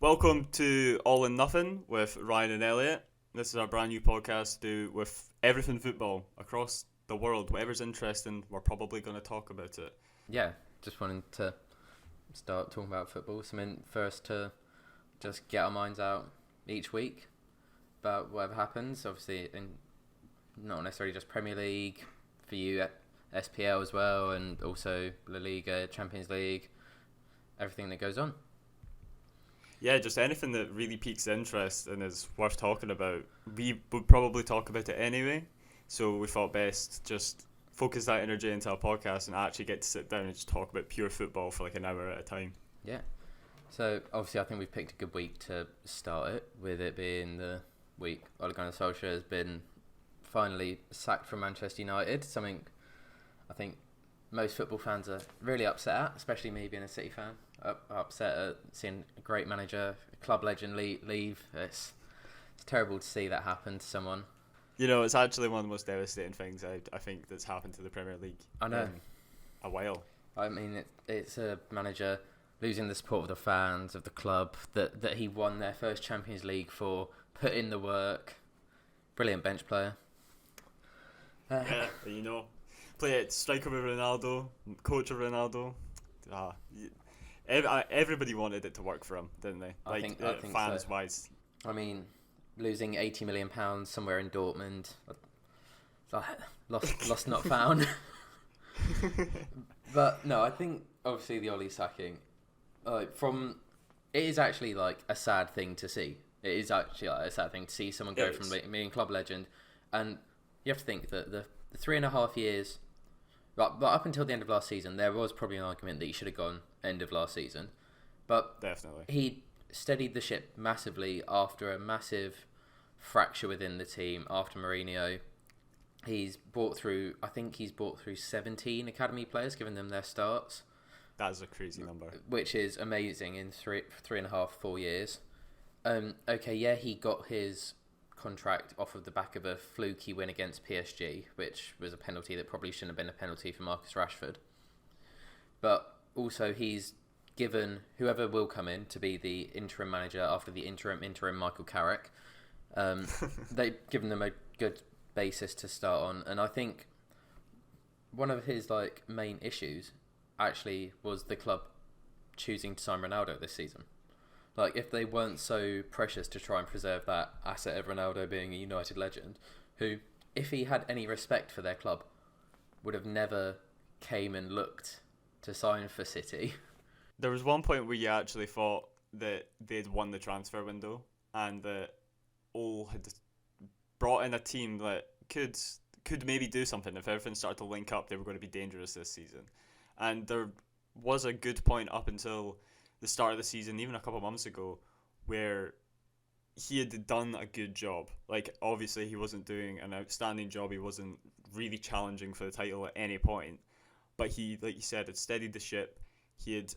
Welcome to All in Nothing with Ryan and Elliot. This is our brand new podcast to do with everything football across the world. Whatever's interesting, we're probably going to talk about it. Yeah, just wanted to start talking about football. So, first to just get our minds out each week about whatever happens. Obviously, not necessarily just Premier League, for you, SPL as well, and also La Liga, Champions League, everything that goes on. Yeah, just anything that really piques interest and is worth talking about. We would probably talk about it anyway, so we thought best just focus that energy into our podcast and actually get to sit down and just talk about pure football for like an hour at a time. Yeah. So, obviously, I think we've picked a good week to start it, with it being the week Ole Gunnar Solskjær has been finally sacked from Manchester United, something I think most football fans are really upset at, especially me being a City fan. Upset at seeing a great manager, a club legend leave. It's terrible to see that happen to someone. You know, it's actually one of the most devastating things I think that's happened to the Premier League. I know. In a while. I mean, it's a manager losing the support of the fans, of the club, that he won their first Champions League for, put in the work. Brilliant bench player. Yeah, you know. Play it, striker with Ronaldo, coach of Ronaldo. Everybody wanted it to work for him, didn't they? I think fans so. Wise. I mean, losing £80 million somewhere in Dortmund, lost not found. But no, I think obviously the Ole sacking, it is actually like a sad thing to see. It is actually like a sad thing to see someone go from being club legend, and you have to think that the 3.5 years. But up until the end of last season, there was probably an argument that he should have gone end of last season. But definitely, he steadied the ship massively after a massive fracture within the team. After Mourinho, he's brought through 17 academy players, giving them their starts. That is a crazy number. Which is amazing in 4 years. He got his contract off of the back of a fluky win against PSG, which was a penalty that probably shouldn't have been a penalty for Marcus Rashford. But also he's given whoever will come in to be the interim manager after the interim Michael Carrick. They've given them a good basis to start on, and I think one of his main issues actually was the club choosing to sign Ronaldo this season. If they weren't so precious to try and preserve that asset of Ronaldo being a United legend, who, if he had any respect for their club, would have never came and looked to sign for City. There was one point where you actually thought that they'd won the transfer window and that Ole had brought in a team that could maybe do something. If everything started to link up, they were going to be dangerous this season. And there was a good point up until the start of the season, even a couple of months ago, where he had done a good job. Obviously he wasn't doing an outstanding job, he wasn't really challenging for the title at any point, but he, like you said, had steadied the ship. He had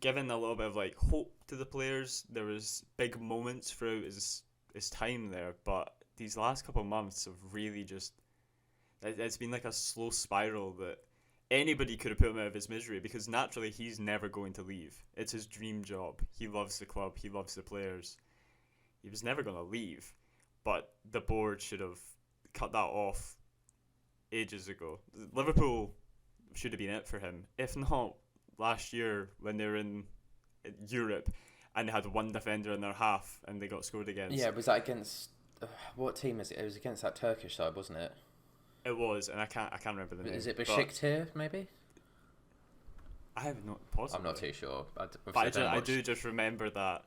given a little bit of hope to the players. There was big moments throughout his time there, but these last couple of months have really just, it's been like a slow spiral that anybody could have put him out of his misery, because naturally he's never going to leave. It's his dream job. He loves the club. He loves the players. He was never going to leave, but the board should have cut that off ages ago. Liverpool should have been it for him. If not, last year when they were in Europe and they had one defender in their half and they got scored against. Yeah, was that against... what team is it? It was against that Turkish side, wasn't it? It was, and I can't remember the name. Is it Besiktas, maybe? I have not. Possibly. I'm not too sure. I do just remember that,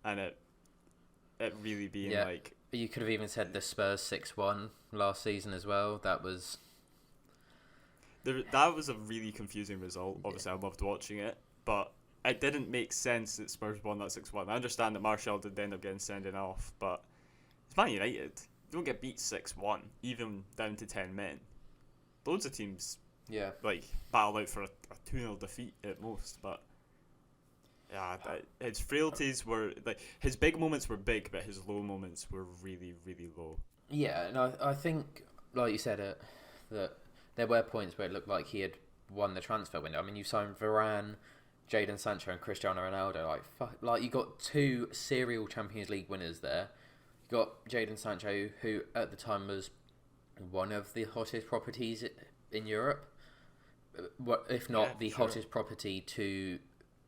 and it really being You could have even said the Spurs 6-1 last season as well. That was a really confusing result. Obviously, I loved watching it, but it didn't make sense that Spurs won that 6-1. I understand that Martial did end up getting sending off, but it's Man United. Don't get beat 6-1, even down to 10 men. Loads of teams battle out for a 2-0 defeat at most, but yeah, his frailties were his big moments were big, but his low moments were really, really low. Yeah, and I think, like you said, that there were points where it looked like he had won the transfer window. I mean, you signed Varane, Jadon Sancho and Cristiano Ronaldo. Like you got two serial Champions League winners there. You got Jadon Sancho, who at the time was one of the hottest properties in Europe. What if not the hottest property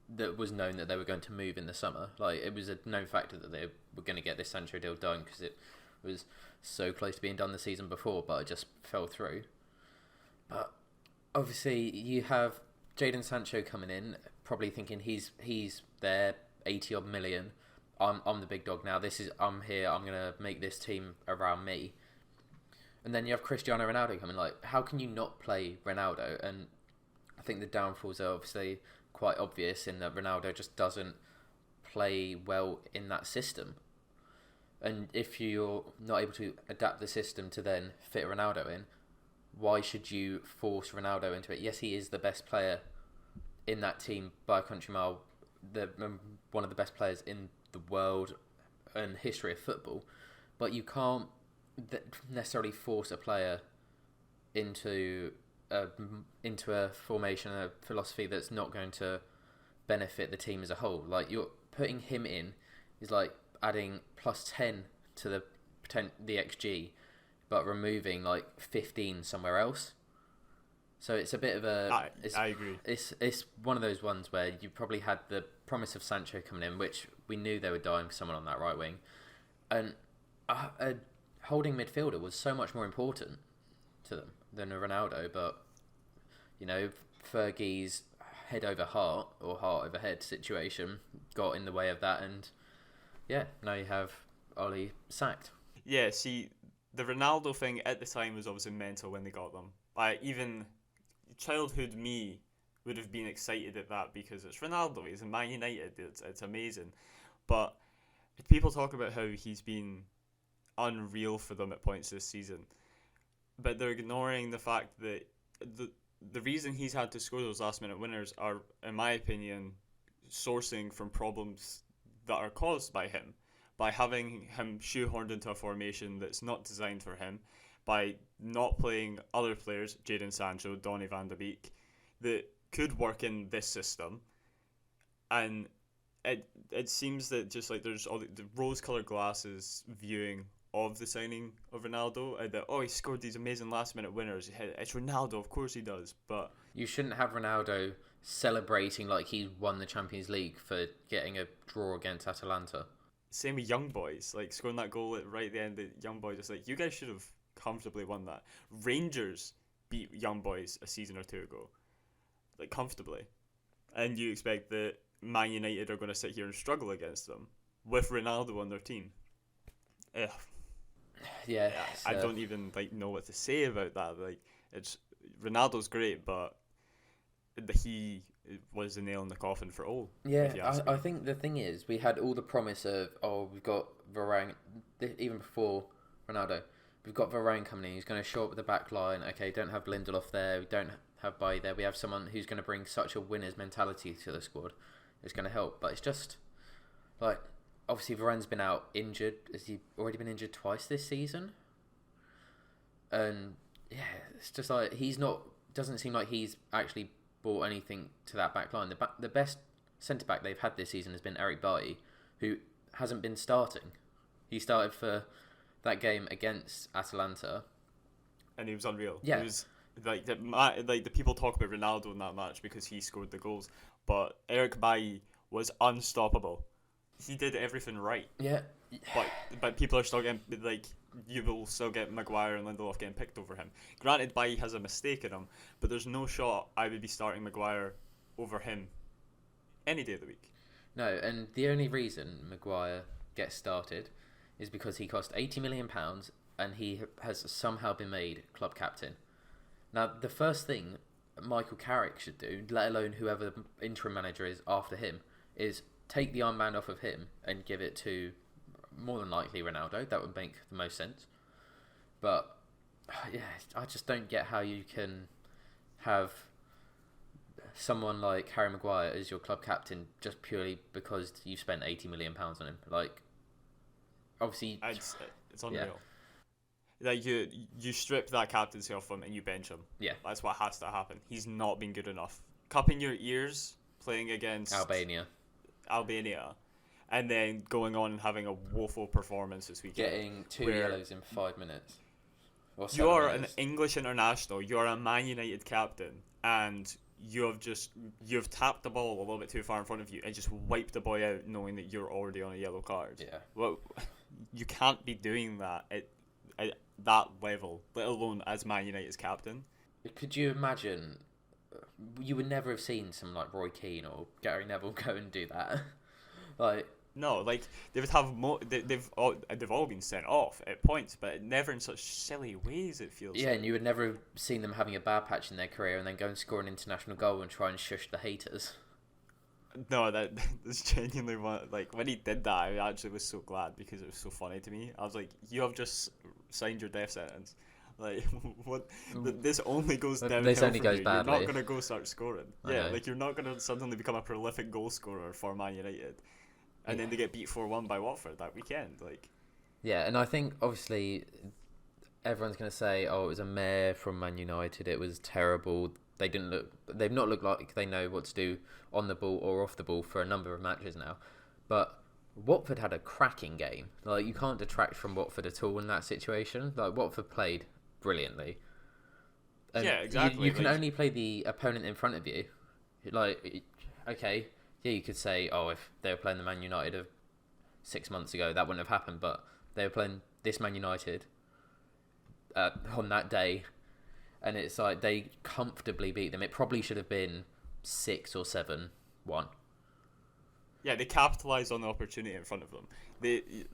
that was known that they were going to move in the summer. Like it was a known factor that they were going to get this Sancho deal done because it was so close to being done the season before, but it just fell through. But obviously you have Jadon Sancho coming in, probably thinking he's there, 80 odd million. I'm the big dog now. I'm here. I'm gonna make this team around me. And then you have Cristiano Ronaldo coming. Like, how can you not play Ronaldo? And I think the downfalls are obviously quite obvious in that Ronaldo just doesn't play well in that system. And if you're not able to adapt the system to then fit Ronaldo in, why should you force Ronaldo into it? Yes, he is the best player in that team by a country mile, one of the best players in the world and history of football, but you can't necessarily force a player into a formation, a philosophy that's not going to benefit the team as a whole. Like, you're putting him in is like adding +10 to the XG, but removing like 15 somewhere else. So it's a bit of a. I agree. It's one of those ones where you probably had the promise of Sancho coming in, which we knew they were dying for someone on that right wing, and a holding midfielder was so much more important to them than a Ronaldo. But you know, Fergie's head over heart or heart over head situation got in the way of that, and yeah, now you have Oli sacked. Yeah, see, the Ronaldo thing at the time was obviously mental when they got them. Even childhood me would have been excited at that because it's Ronaldo, he's in Man United, it's amazing. But people talk about how he's been unreal for them at points this season, but they're ignoring the fact that the reason he's had to score those last minute winners are, in my opinion, sourcing from problems that are caused by him, by having him shoehorned into a formation that's not designed for him, by not playing other players, Jadon Sancho, Donny van de Beek, that could work in this system. And it seems that just like there's all the rose-coloured glasses viewing of the signing of Ronaldo, and that, he scored these amazing last-minute winners. It's Ronaldo, of course he does, but you shouldn't have Ronaldo celebrating like he won the Champions League for getting a draw against Atalanta. Same with Young Boys, like scoring that goal right at the end. The Young Boys, just like, you guys should have comfortably won that. Rangers beat Young Boys a season or two ago, like comfortably, and you expect that Man United are going to sit here and struggle against them with Ronaldo on their team? Ugh. Yeah, I don't even know what to say about that. Like, it's Ronaldo's great, but he was the nail in the coffin for all. Yeah, I think the thing is, we had all the promise of, we've got Varane, even before Ronaldo, we've got Varane coming in, he's going to show up with the back line. Okay, don't have Lindelof there, we don't have Bailly there, we have someone who's going to bring such a winner's mentality to the squad. It's going to help, but it's just, like, obviously Varane's been out injured. Has he already been injured twice this season? And yeah, it's just like, doesn't seem like he's actually brought anything to that back line. The best centre-back they've had this season has been Eric Bailly, who hasn't been starting. He started for that game against Atalanta, and he was unreal. Yeah, he was the people talk about Ronaldo in that match because he scored the goals, but Eric Bailly was unstoppable. He did everything right. Yeah, but people are still getting, like, you will still get Maguire and Lindelof getting picked over him. Granted, Bailly has a mistake in him, but there's no shot I would be starting Maguire over him any day of the week. No, and the only reason Maguire gets started is because he cost £80 million and he has somehow been made club captain. Now, the first thing Michael Carrick should do, let alone whoever the interim manager is after him, is take the armband off of him and give it to, more than likely, Ronaldo. That would make the most sense. But yeah, I just don't get how you can have someone like Harry Maguire as your club captain just purely because you spent £80 million on him. Like, obviously, it's unreal. Yeah. Like, you strip that captaincy off him and you bench him. Yeah, that's what has to happen. He's not been good enough. Cup in your ears, playing against Albania, and then going on and having a woeful performance this weekend. getting 2 yellows in 5 minutes. Or You are 7 minutes. an English international. You are a Man United captain, and you've tapped the ball a little bit too far in front of you and just wiped the boy out, knowing that you're already on a yellow card. Yeah. Well, you can't be doing that at that level, let alone as Man United's captain. Could you imagine? You would never have seen someone like Roy Keane or Gary Neville go and do that. Like, No, like they would have they've all been sent off at points, but never in such silly ways. It feels. yeah, like. and you would never have seen them having a bad patch in their career and then go and score an international goal and try and shush the haters. No, that's genuinely one. Like when he did that, I actually was so glad because it was so funny to me. I was like, "You have just signed your death sentence." Like what? This only goes downhill. This only from goes you. badly. You're not gonna go start scoring. I Yeah, know. like you're not gonna suddenly become a prolific goal scorer for Man United, and then they get beat 4-1 by Watford that weekend. Like, Yeah, and I think obviously everyone's going to say, "Oh, it was a mare from Man United. It was terrible. They've not looked like they know what to do on the ball or off the ball for a number of matches now." But Watford had a cracking game. Like, you can't detract from Watford at all in that situation. Like, Watford played brilliantly. And yeah, exactly. You can like, only play the opponent in front of you. Like, okay, yeah, you could say, "Oh, if they were playing the Man United of 6 months ago, that wouldn't have happened." But they were playing this Man United on that day, and it's like they comfortably beat them. It probably should have been 6 or 7-1. Yeah, they capitalised on the opportunity in front of them.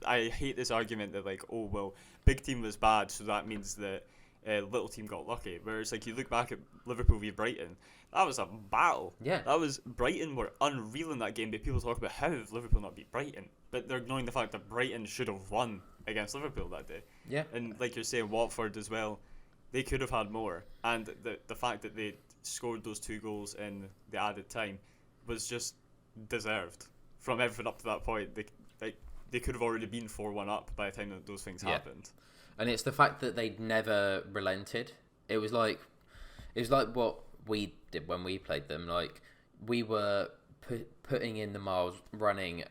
I hate this argument that like, oh well, big team was bad, so that means that little team got lucky. Whereas like you look back at Liverpool v Brighton, that was a battle. Yeah. That was Brighton were unreal in that game. But people talk about how have Liverpool not beat Brighton, but they're ignoring the fact that Brighton should have won against Liverpool that day. Yeah. And like you're saying, Watford as well, they could have had more. And the fact that they scored those 2 goals in the added time was just deserved. From everything up to that point, they could have already been 4-1 up by the time that those things happened. And it's the fact that they never relented. It was like what we did when we played them. Like, we were putting in the miles, running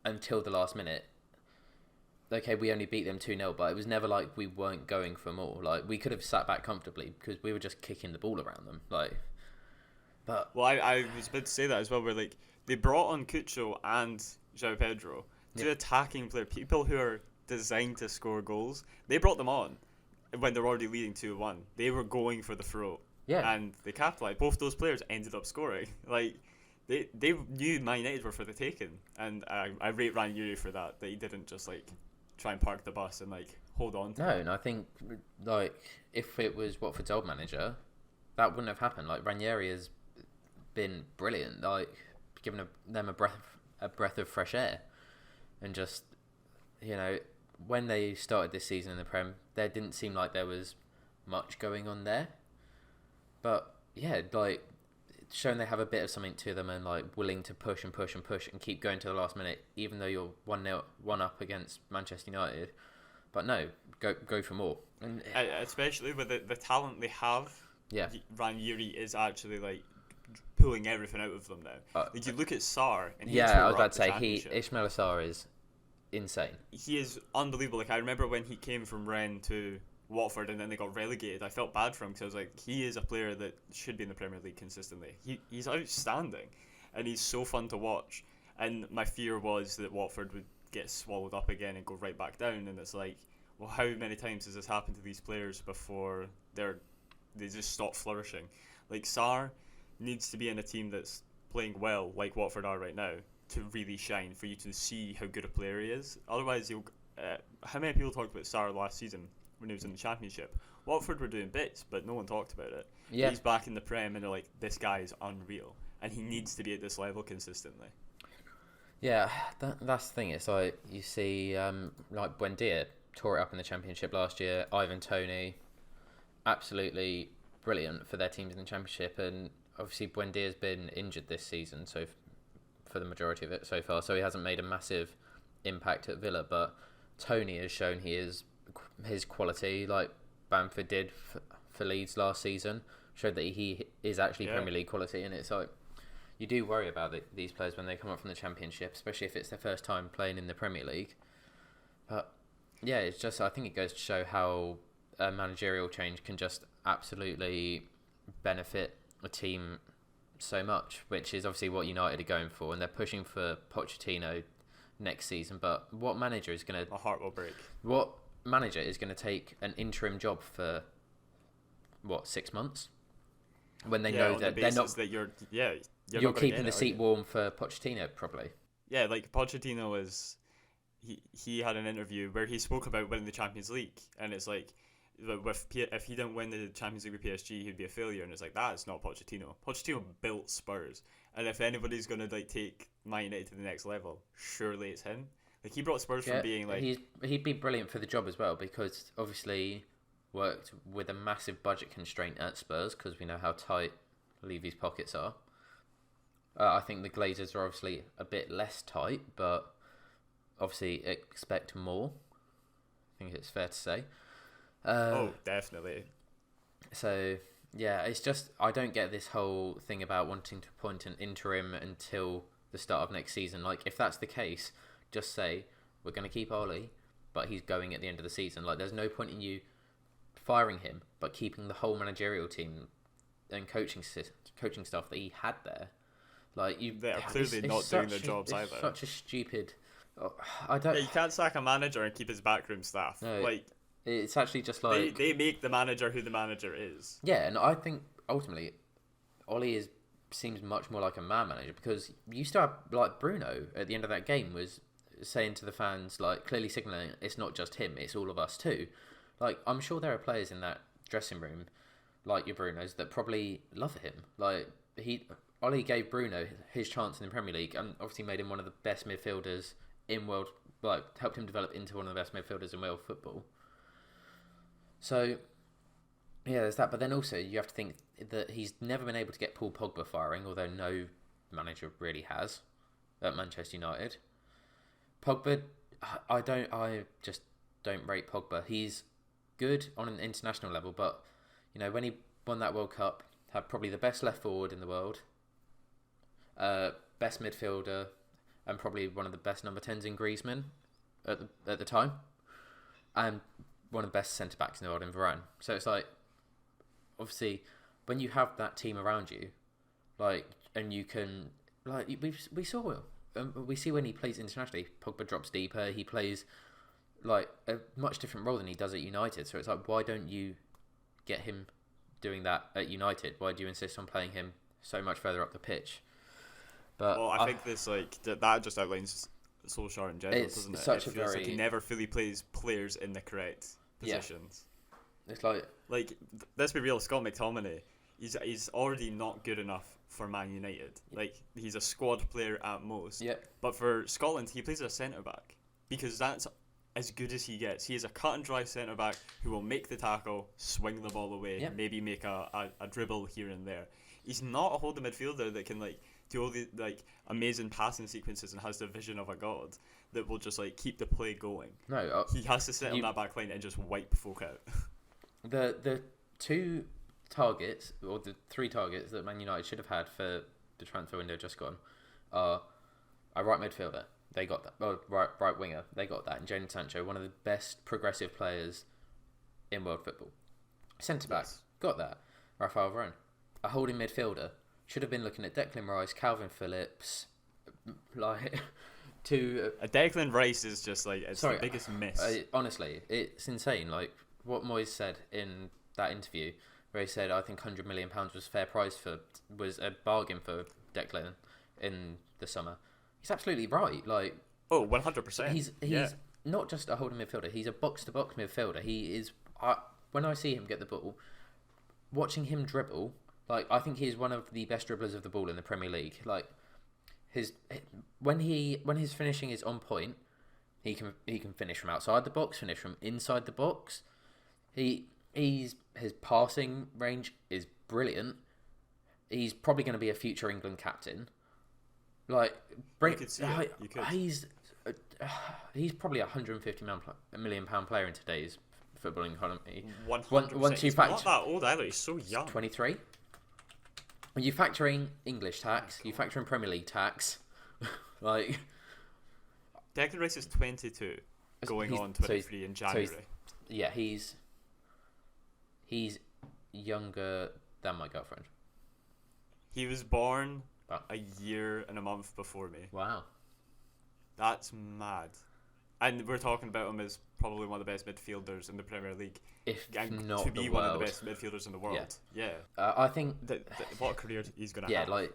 until the last minute. Okay, we only beat them 2-0, but it was never like we weren't going for more. Like, we could have sat back comfortably because we were just kicking the ball around them. Like, but Well, I was about to say that as well, where like they brought on Cucho and João Pedro, 2 attacking players, people who are designed to score goals. They brought them on when they're already leading 2-1. They were going for the throat. Yeah. And they capitalized. Both those players ended up scoring. Like, they knew Man United were for the taking. And I rate Ranieri for that he didn't just, like, try and park the bus and, like, hold on to no, it. and I think, like, if it was Watford's old manager, that wouldn't have happened. Like, Ranieri has been brilliant. Like, giving them a breath of fresh air. And just, you know, when they started this season in the Prem, there didn't seem like there was much going on there. But yeah, like, showing they have a bit of something to them and like willing to push and push and push and keep going to the last minute, even though you're 1-0 up against Manchester United. But no, go for more. And especially with the talent they have. yeah, Ranieri is actually like pulling everything out of them now. Like you look at Sarr, and he yeah, tore I was up about to the say Championship. Ismail Assar is insane. He is unbelievable. Like I remember when he came from Rennes to Watford and then they got relegated. I felt bad for him because I was like, he is a player that should be in the Premier League consistently. He's outstanding, and he's so fun to watch. And my fear was that Watford would get swallowed up again and go right back down. And it's like, well, how many times has this happened to these players before they just stop flourishing? Like Sarr needs to be in a team that's playing well, like Watford are right now, to really shine, for you to see how good a player he is. Otherwise, how many people talked about Sarr last season when he was in the Championship? Watford were doing bits, but no one talked about it. Yeah. He's back in the Prem, and they're like, this guy is unreal, and he needs to be at this level consistently. Yeah, that's the thing. It's like you see, like Buendia tore it up in the Championship last year. Ivan Toney, absolutely brilliant for their teams in the Championship, and obviously Buendia's been injured this season, so for the majority of it so far, so he hasn't made a massive impact at Villa. But Toney has shown his quality, like Bamford did for Leeds last season, showed that he is actually Premier League quality, and it's like you do worry about these players when they come up from the Championship, especially if it's their first time playing in the Premier League. But yeah, it's just, I think it goes to show how a managerial change can just absolutely benefit a team so much, which is obviously what United are going for, and they're pushing for Pochettino next season. But what manager is going to... My heart will break. What manager is going to take an interim job for, 6 months? When they know that they're not... That you're keeping the seat warm for Pochettino, probably. Yeah, like Pochettino was... He had an interview where he spoke about winning the Champions League, and it's like, if he didn't win the Champions League with PSG, he'd be a failure. And it's like, that's not Pochettino. Pochettino built Spurs, and if anybody's gonna like take Man United to the next level, surely it's him. Like, he brought Spurs from being like... He'd be brilliant for the job as well, because obviously worked with a massive budget constraint at Spurs, because we know how tight Levy's pockets are. I think the Glazers are obviously a bit less tight, but obviously expect more. I think it's fair to say. Definitely. So, yeah, it's just, I don't get this whole thing about wanting to appoint an interim until the start of next season. Like, if that's the case, just say, we're going to keep Oli, but he's going at the end of the season. Like, there's no point in you firing him, but keeping the whole managerial team and coaching staff that he had there. Like, they're clearly not doing their jobs either. Such a stupid... I don't... Yeah, you can't sack a manager and keep his backroom staff. No, like... It's actually just like... They make the manager who the manager is. Yeah, and I think, ultimately, Oli seems much more like a man manager, because you still have, like, Bruno, at the end of that game, was saying to the fans, like, clearly signalling, it's not just him, it's all of us too. Like, I'm sure there are players in that dressing room, like your Brunos, that probably love him. Like, Oli gave Bruno his chance in the Premier League, and obviously made him one of the best midfielders in world... Like, helped him develop into one of the best midfielders in world football. So, yeah, there's that. But then also, you have to think that he's never been able to get Paul Pogba firing, although no manager really has at Manchester United. Pogba, I just don't rate Pogba. He's good on an international level, but, you know, when he won that World Cup, had probably the best left forward in the world, best midfielder, and probably one of the best number 10s in Griezmann at the time, and one of the best centre-backs in the world in Varane. So it's like, obviously, when you have that team around you, like, and you can, like, we see when he plays internationally, Pogba drops deeper, he plays, like, a much different role than he does at United. So it's like, why don't you get him doing that at United? Why do you insist on playing him so much further up the pitch? But I think this, like, that just outlines Solskjær in general, doesn't it? Such it feels like he never fully plays players in the correct positions. Yeah. It's like let's be real, Scott McTominay, he's already not good enough for Man United. Like, he's a squad player at most. Yeah. But for Scotland, he plays as a centre back, because that's as good as he gets. He is a cut and dry centre back who will make the tackle, swing the ball away, maybe make a dribble here and there. He's not a holding midfielder that can, like, do all the, like, amazing passing sequences and has the vision of a god that will just, like, keep the play going. No, he has to sit on that back line and just wipe folk out. The two targets, or the three targets that Man United should have had for the transfer window just gone, are a right midfielder. They got that. Oh, right winger. They got that. And Jadon Sancho, one of the best progressive players in world football. Centre back, got that. Rafael Varane. A holding midfielder. Should have been looking at Declan Rice, Calvin Phillips, like, to... Declan Rice is just, like, it's the biggest miss. Honestly, it's insane. Like, what Moyes said in that interview, where he said, I think £100 million was fair price was a bargain for Declan in the summer. He's absolutely right. Like, 100%. He's not just a holding midfielder. He's a box-to-box midfielder. He is... when I see him get the ball, watching him dribble... Like, I think he's one of the best dribblers of the ball in the Premier League. Like, when his finishing is on point, he can finish from outside the box, finish from inside the box. His passing range is brilliant. He's probably going to be a future England captain. Like, he's probably a £150 million player in today's footballing economy. 100%. He's not that old either. He's so young. 23. When you factor in English tax, you factor in Premier League tax, like... Declan Rice is 22, going on 23 in January. He's younger than my girlfriend. He was born a year and a month before me. Wow. That's mad. And we're talking about him as probably one of the best midfielders in the Premier League. If and not to be the one world. of the best midfielders in the world. Yeah. I think... what a career he's going to have. Yeah, like...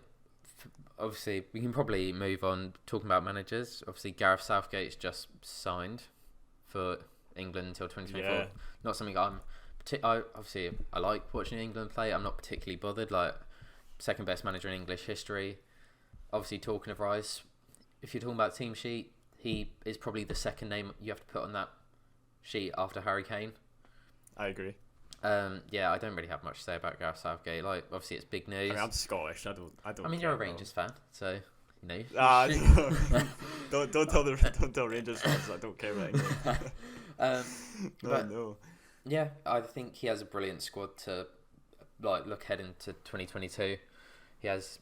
Obviously, we can probably move on talking about managers. Obviously, Gareth Southgate's just signed for England until 2024. Yeah. Not something I like watching England play. I'm not particularly bothered. Like, second best manager in English history. Obviously, talking of Rice, if you're talking about team sheet, he is probably the second name you have to put on that sheet after Harry Kane. I agree. I don't really have much to say about Gareth Southgate. Like, obviously, it's big news. I mean, I'm Scottish. I don't. I mean, you're a Rangers fan, so you know. Don't tell Rangers fans I don't care about England. No. Yeah, I think he has a brilliant squad to look ahead into 2022. He has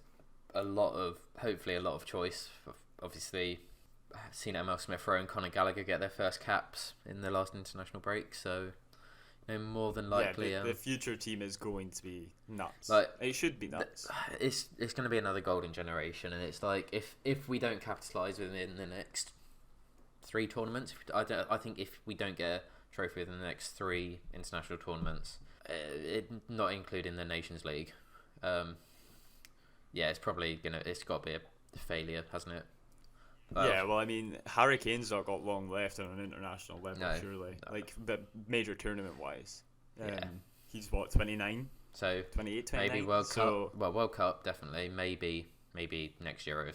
hopefully a lot of choice. Obviously, I've seen Emil Smith Rowe and Conor Gallagher get their first caps in the last international break, so. More than likely, the future team is going to be nuts. It should be nuts. It's going to be another golden generation, and it's like if we don't capitalise within the next 3 tournaments, I think if we don't get a trophy within the next 3 international tournaments, not including the Nations League, it's probably it's got to be a failure, hasn't it? Well, I mean, Harry Kane's not got long left on an international level, surely. No. Like, but major tournament-wise. He's, 29? So, 28, 29? Maybe World Cup. Well, World Cup, definitely. Maybe next Euros.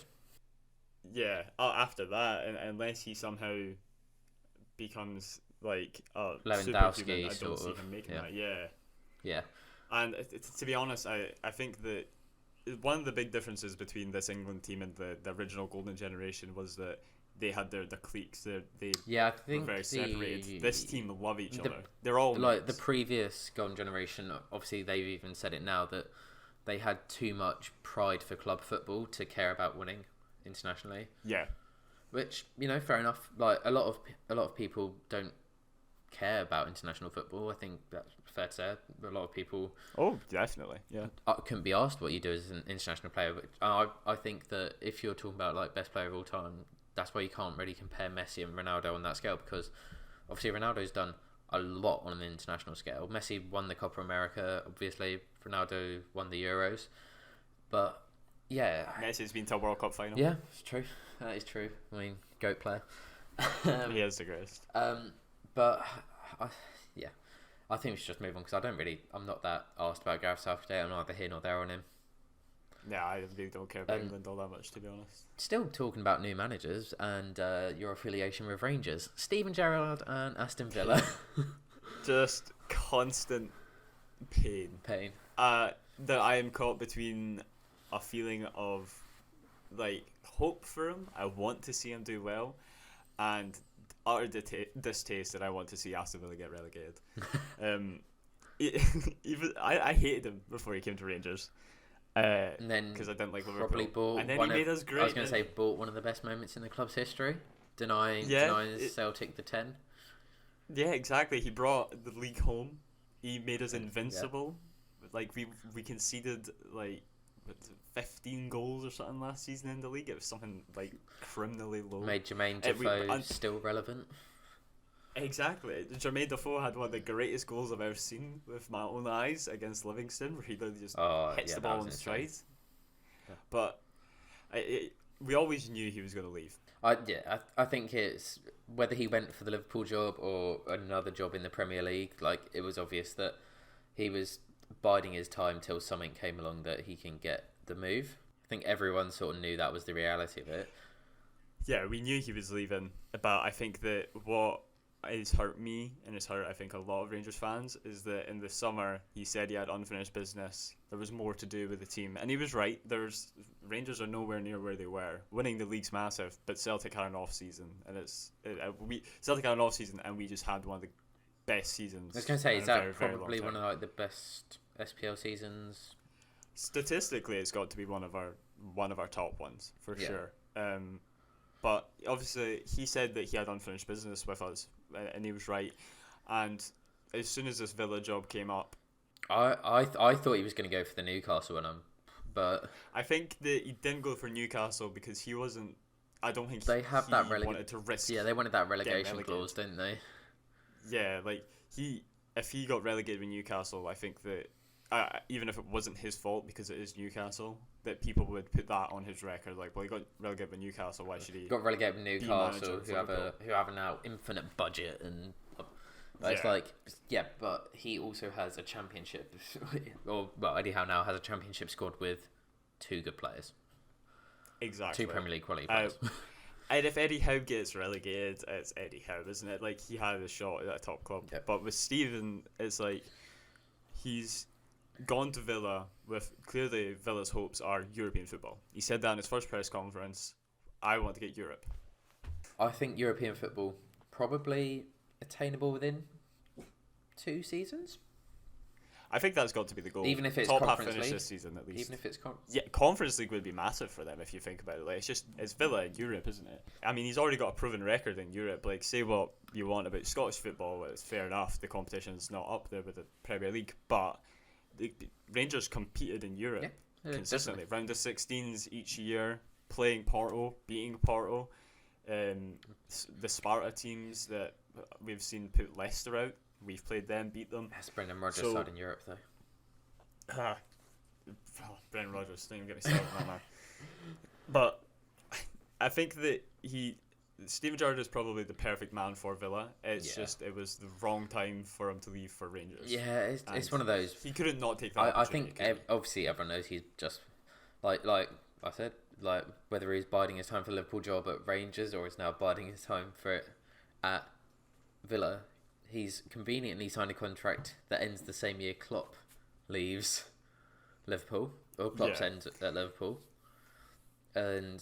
Yeah, after that, unless he somehow becomes, like, a Lewandowski, I don't see him making that. Yeah. And to be honest, I think that one of the big differences between this England team and the original golden generation was that they had their cliques. They I think were very separated. This team love each other. They're all like the previous golden generation. Obviously, they've even said it now that they had too much pride for club football to care about winning internationally. Yeah, which fair enough. Like a lot of people don't care about international football. I think that's fair to say. A lot of people. Oh, definitely. Yeah. Couldn't be asked what you do as an international player. But I think that if you're talking about like best player of all time, that's why you can't really compare Messi and Ronaldo on that scale, because obviously Ronaldo's done a lot on an international scale. Messi won the Copa America, obviously. Ronaldo won the Euros, but yeah, Messi's been to a World Cup final. Yeah, it's true. That is true. I mean, GOAT player. He is the greatest. But I think we should just move on, because I'm not that asked about Gareth Southgate. I'm neither here nor there on him. Yeah, I really don't care about England all that much, to be honest. Still talking about new managers and your affiliation with Rangers, Steven Gerrard and Aston Villa. Just constant pain. That I am caught between a feeling of like hope for him. I want to see him do well, and utter distaste that I want to see Aston Villa get relegated. I hated him before he came to Rangers. And then because I didn't like Liverpool. Probably bought and then he made us great. I was going to say bought one of the best moments in the club's history, denying Celtic the 10. Yeah, exactly. He brought the league home. He made us invincible. Yeah. Like we conceded like 15 goals or something last season in the league. It was something like criminally low. Made Jermaine Defoe still relevant. Exactly. Jermaine Defoe had one of the greatest goals I've ever seen with my own eyes against Livingston, where he literally just hits the ball in stride. Yeah. But we always knew he was going to leave. I think it's whether he went for the Liverpool job or another job in the Premier League. Like, it was obvious that he was biding his time till something came along that he can get the move. I think everyone sort of knew that was the reality of it. Yeah, we knew he was leaving, but I think that what has hurt me and has hurt I think a lot of Rangers fans is that in the summer he said he had unfinished business. There was more to do with the team, and he was right. Rangers are nowhere near where they were. Winning the league's massive, but Celtic had an off season, and Celtic had an off season, and we just had one of the best seasons. I was going to say, is that probably one of like the best SPL seasons Statistically, it's got to be one of our top ones for Yeah. sure. But obviously, he said that he had unfinished business with us, and he was right. And as soon as this Villa job came up, I thought he was going to go for the Newcastle one, but I think that he didn't go for Newcastle because he wasn't. I don't think they have he that wanted to risk. Yeah, they wanted that relegation relegated. clause, didn't they? Yeah, like if he got relegated with Newcastle, I think that even if it wasn't his fault because it is Newcastle, that people would put that on his record. Like, well, he got relegated with Newcastle. Why should he? Got relegated with Newcastle, who have a now infinite budget, and but it's Yeah. like, yeah, but he also has a championship, or well, Eddie Howe now has a championship squad with 2 good players, Exactly. 2 Premier League quality players. And if Eddie Howe gets relegated, it's Eddie Howe, isn't it? Like, he had a shot at a top club. Yep. But with Steven, it's like he's gone to Villa with clearly Villa's hopes are European football. He said that in his first press conference. I want to get Europe. I think European football probably attainable within 2 seasons, I think that's got to be the goal. even if it's top half Conference finish League. this season at least. Even if it's Yeah, Conference League would be massive for them if you think about it. Like, it's Villa in Europe, isn't it? I mean, he's already got a proven record in Europe. Like, say what you want about Scottish football, it's fair enough. The competition's not up there with the Premier League, but the Rangers competed in Europe consistently, round of 16s each year, playing Porto, beating Porto. The Sparta teams that we've seen put Leicester out, we've played them, beat them. That's Brendan Rodgers' So- side in Europe, though. Brendan Rodgers, don't even get me started on that man. But I think that Steven Gerrard is probably the perfect man for Villa. It's Yeah. just it was the wrong time for him to leave for Rangers. Yeah, it's And one of those. He couldn't not take that. I think obviously everyone knows he's just like I said, like whether he's biding his time for the Liverpool job at Rangers or is now biding his time for it at Villa. He's conveniently signed a contract that ends the same year Klopp leaves Liverpool, or Klopp's ends at Liverpool, and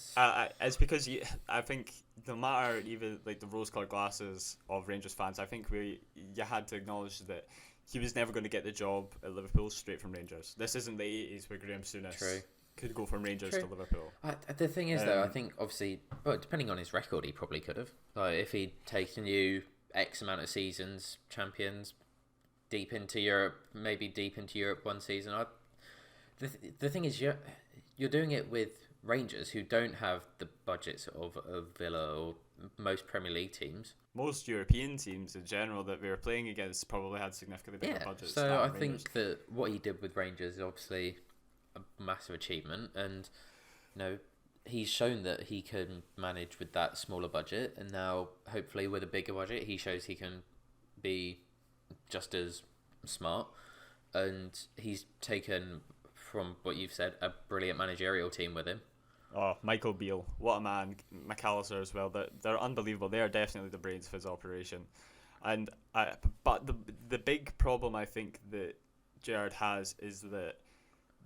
it's because I think no matter even like the rose-colored glasses of Rangers fans, I think you had to acknowledge that he was never going to get the job at Liverpool straight from Rangers. This isn't the 80s where Graham Souness could go from Rangers to Liverpool. The thing is, though, I think obviously, well, depending on his record, he probably could have. Like if he'd taken you X amount of seasons, champions, deep into Europe one season. The thing is, you're doing it with Rangers, who don't have the budgets of Villa or most Premier League teams. Most European teams in general that we were playing against probably had significantly bigger budgets. So than I Rangers. think that what he did with Rangers is obviously a massive achievement, and he's shown that he can manage with that smaller budget, and now hopefully with a bigger budget, he shows he can be just as smart, and he's taken, from what you've said, a brilliant managerial team with him. Oh, Michael Beale, what a man! McAllister as well. They're unbelievable. They are definitely the brains of his operation. But the big problem I think that Gerrard has is that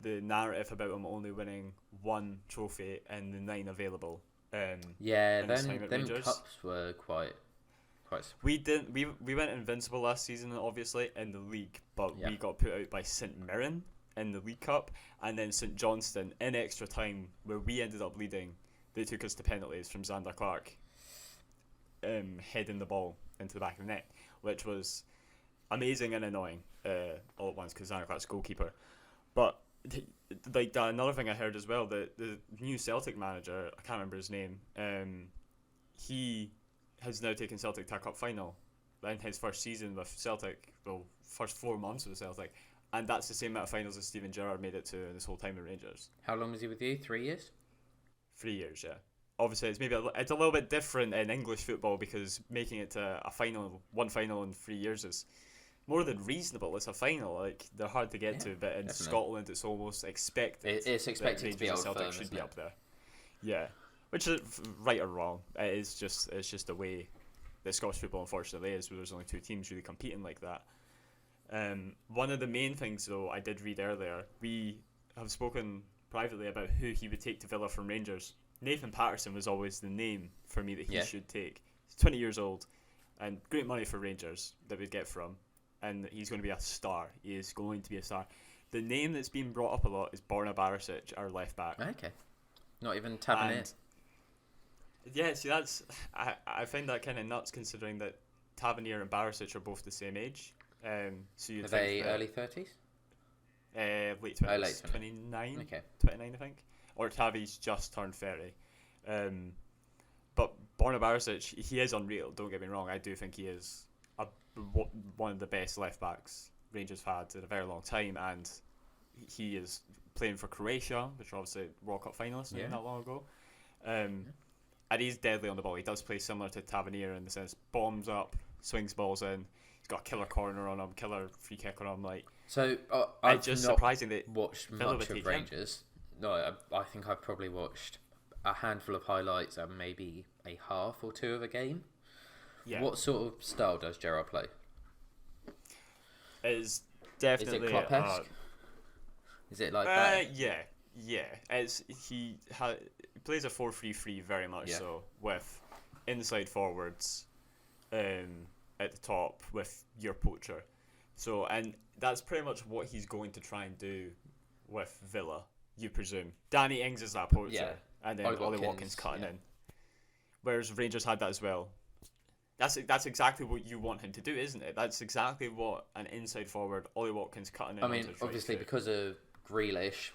the narrative about him only winning 1 trophy in the 9 available. In his time at Them Rangers. cups were quite. We went invincible last season, obviously in the league, but we got put out by St Mirren in the League Cup, and then St Johnstone in extra time, where we ended up leading. They took us to penalties from Xander Clark, heading the ball into the back of the net, which was amazing and annoying all at once because Xander Clark's goalkeeper. But another thing I heard as well, the new Celtic manager, I can't remember his name, he has now taken Celtic to a cup final in his first season with Celtic, well, first 4 months with Celtic, and that's the same amount of finals as Steven Gerrard made it to in his whole time at Rangers. How long was he with you? 3 years? 3 years, yeah. Obviously, it's a little bit different in English football because making it to one final in 3 years is more than reasonable. It's a final, like they're hard to get to, but in definitely. Scotland, it's almost expected. It's expected to be Rangers old and Celtic firm, should be isn't up there. Yeah, which is right or wrong. It's just the way that Scottish football unfortunately is, where there's only 2 teams really competing like that. One of the main things, though, I did read earlier, we have spoken privately about who he would take to Villa from Rangers. Nathan Patterson was always the name for me that he should take. He's 20 years old and great money for Rangers that we'd get from, and he's going to be a star. He is going to be a star. The name that's been brought up a lot is Borna Barisic, our left back. Okay. Not even Tavernier. Yeah, see, I find that kind of nuts considering that Tavernier and Barisic are both the same age. So you'd Are think they that, early 30s? late 20s, late 29, Okay. 29 I think. Or Tavi's just turned 30. But Borna Barisic, he is unreal, don't get me wrong. I do think he is one of the best left backs Rangers have had in a very long time, and he is playing for Croatia, which are obviously World Cup finalists not long ago. And he's deadly on the ball. He does play similar to Tavernier in the sense, bombs up, swings balls in. He's got a killer corner on him, killer free kick on him. Like, so it's just surprising that watched Villa much would of take him. Rangers. No, I think I've probably watched a handful of highlights and maybe a half or two of a game. Yeah. What sort of style does Gerrard play? Is definitely Is it Klopp-esque? Is it like that? Yeah. He plays a 4-3-3 very much so, with inside forwards at the top with your poacher. So, and that's pretty much what he's going to try and do with Villa, you presume. Danny Ings is that poacher, and then Ollie Watkins cutting in. Whereas Rangers had that as well. That's exactly what you want him to do, isn't it? That's exactly what an inside forward, Ollie Watkins cutting in. I mean, obviously because of Grealish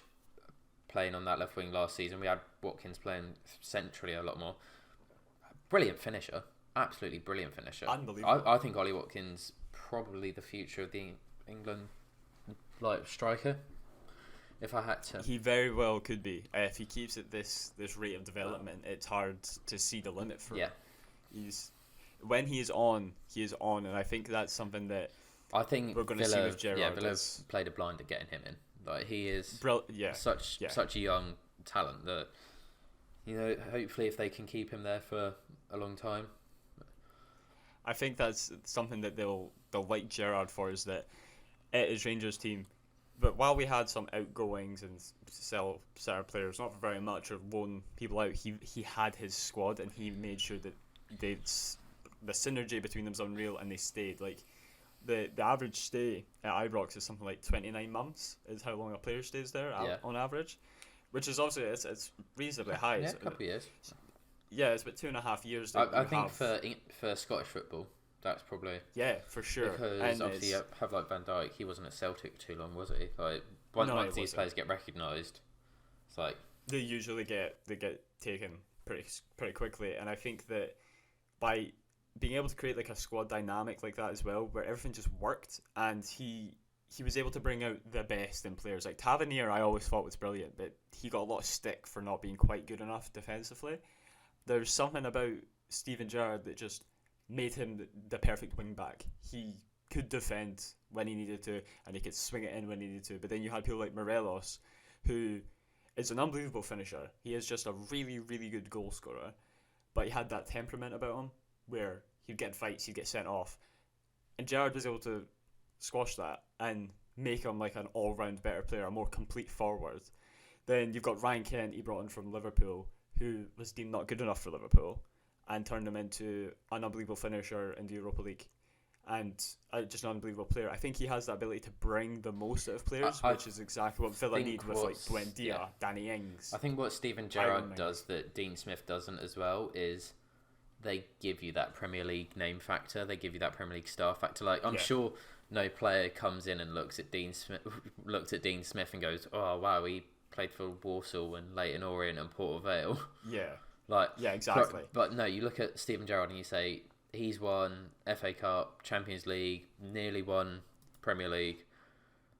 playing on that left wing last season, we had Watkins playing centrally a lot more. Brilliant finisher, absolutely brilliant finisher. Unbelievable. I think Ollie Watkins probably the future of the England striker. If I had to, he very well could be. If he keeps at this rate of development, it's hard to see the limit for him. When he is on, and I think that's something that I think we're going to see with Gerrard. Yeah, Villa played a blind at getting him in. Like, he is such a young talent that, you know, hopefully if they can keep him there for a long time. I think that's something that they'll like Gerrard for, is that at his Rangers team. But while we had some outgoings and sell certain players, not for very much, or loan people out, he had his squad, and he made sure that the synergy between them is unreal, and they stayed. Like, the average stay at Ibrox is something like 29 months is how long a player stays there on average, which is obviously it's reasonably high. Yeah, a couple of years. Yeah, it's about 2.5 years. I think for Scottish football, that's probably for sure. Because and obviously you have like Van Dijk, he wasn't at Celtic too long, was he? Like once these players get recognised, it's like they usually get taken pretty quickly, and I think that by being able to create like a squad dynamic like that as well, where everything just worked, and he was able to bring out the best in players. Like Tavernier, I always thought was brilliant, but he got a lot of stick for not being quite good enough defensively. There's something about Steven Gerrard that just made him the perfect wing back. He could defend when he needed to, and he could swing it in when he needed to. But then you had people like Morelos, who is an unbelievable finisher. He is just a really, really good goal scorer, but he had that temperament about him where he'd get in fights, he'd get sent off, and Gerrard was able to squash that and make him like an all-round better player, a more complete forward. Then you've got Ryan Kent, he brought in from Liverpool, who was deemed not good enough for Liverpool, and turned him into an unbelievable finisher in the Europa League, and just an unbelievable player. I think he has the ability to bring the most out of players, which is exactly what Villa need with like Buendia, Danny Ings. I think what Steven Gerrard does that Dean Smith doesn't as well is they give you that Premier League name factor. They give you that Premier League star factor. Like I'm sure no player comes in and looks at Dean Smith and goes, "Oh wow, he played for Walsall and Leyton Orient and Port Vale." Yeah, exactly. But no, you look at Steven Gerrard and you say he's won FA Cup, Champions League, nearly won Premier League.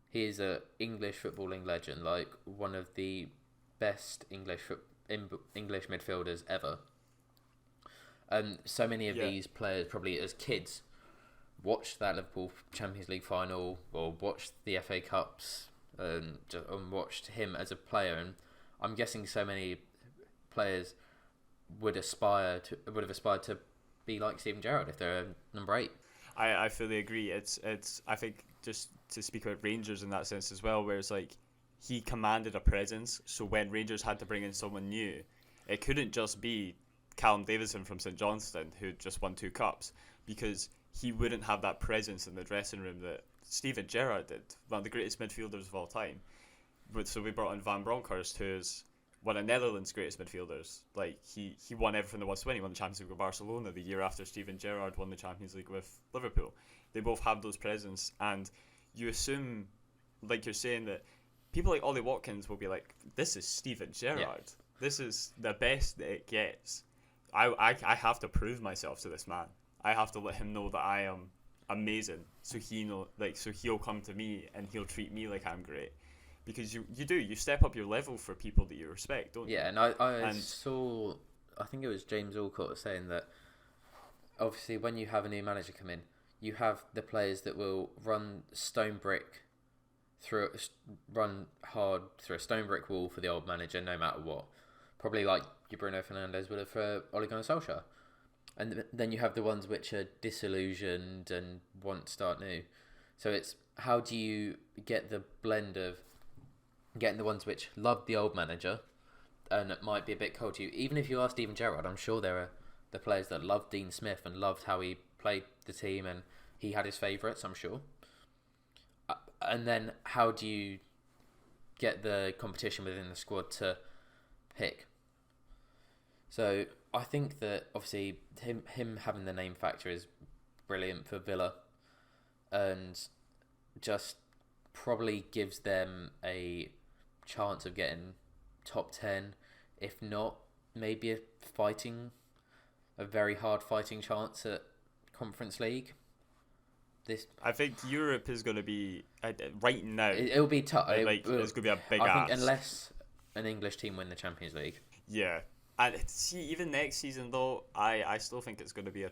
He is a English footballing legend, like one of the best English midfielders ever. So many of these players, probably as kids, watched that Liverpool Champions League final or watched the FA Cups and watched him as a player. And I'm guessing so many players would have aspired to be like Steven Gerrard if they're number 8. I fully agree. It's I think just to speak about Rangers in that sense as well, where it's like he commanded a presence. So when Rangers had to bring in someone new, it couldn't just be Callum Davidson from St Johnstone who just won 2 cups, because he wouldn't have that presence in the dressing room that Steven Gerrard did, one of the greatest midfielders of all time. So we brought in Van Bronckhorst, who's one of Netherlands' greatest midfielders. Like he won everything there was to win. He won the Champions League with Barcelona the year after Steven Gerrard won the Champions League with Liverpool. They both have those presence, and you assume, like you're saying, that people like Ollie Watkins will be like, "This is Steven Gerrard. Yeah. This is the best that it gets. I have to prove myself to this man. I have to let him know that I am amazing. So he'll come to me and he'll treat me like I'm great." Because you step up your level for people that you respect, don't you? Yeah, and I saw, I think it was James Allcott saying that obviously when you have a new manager come in, you have the players that will run hard through a stone brick wall for the old manager no matter what. Probably like your Bruno Fernandes would have for Ole Gunnar Solskjær. And then you have the ones which are disillusioned and want to start new. So it's how do you get the blend of getting the ones which love the old manager and it might be a bit cold to you. Even if you are Steven Gerrard, I'm sure there are the players that loved Dean Smith and loved how he played the team and he had his favourites, I'm sure. And then how do you get the competition within the squad to pick? So I think that obviously him having the name factor is brilliant for Villa and just probably gives them a chance of getting top 10, if not maybe a very hard fighting chance at Conference League. I think Europe is going to be right now. It'll be tough. It's going to be a big I ask. think unless an English team win the Champions League. Yeah, and see, even next season though, I still think it's going to be a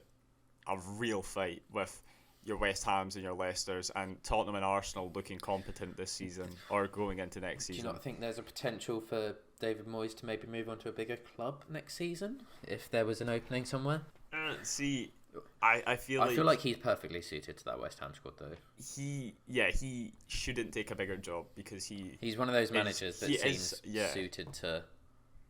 real fight with your West Hams and your Leicesters, and Tottenham and Arsenal looking competent this season or going into next season. Do you not think there's a potential for David Moyes to maybe move on to a bigger club next season if there was an opening somewhere? See, I feel like he's perfectly suited to that West Ham squad though. He shouldn't take a bigger job because he's one of those managers that seems suited to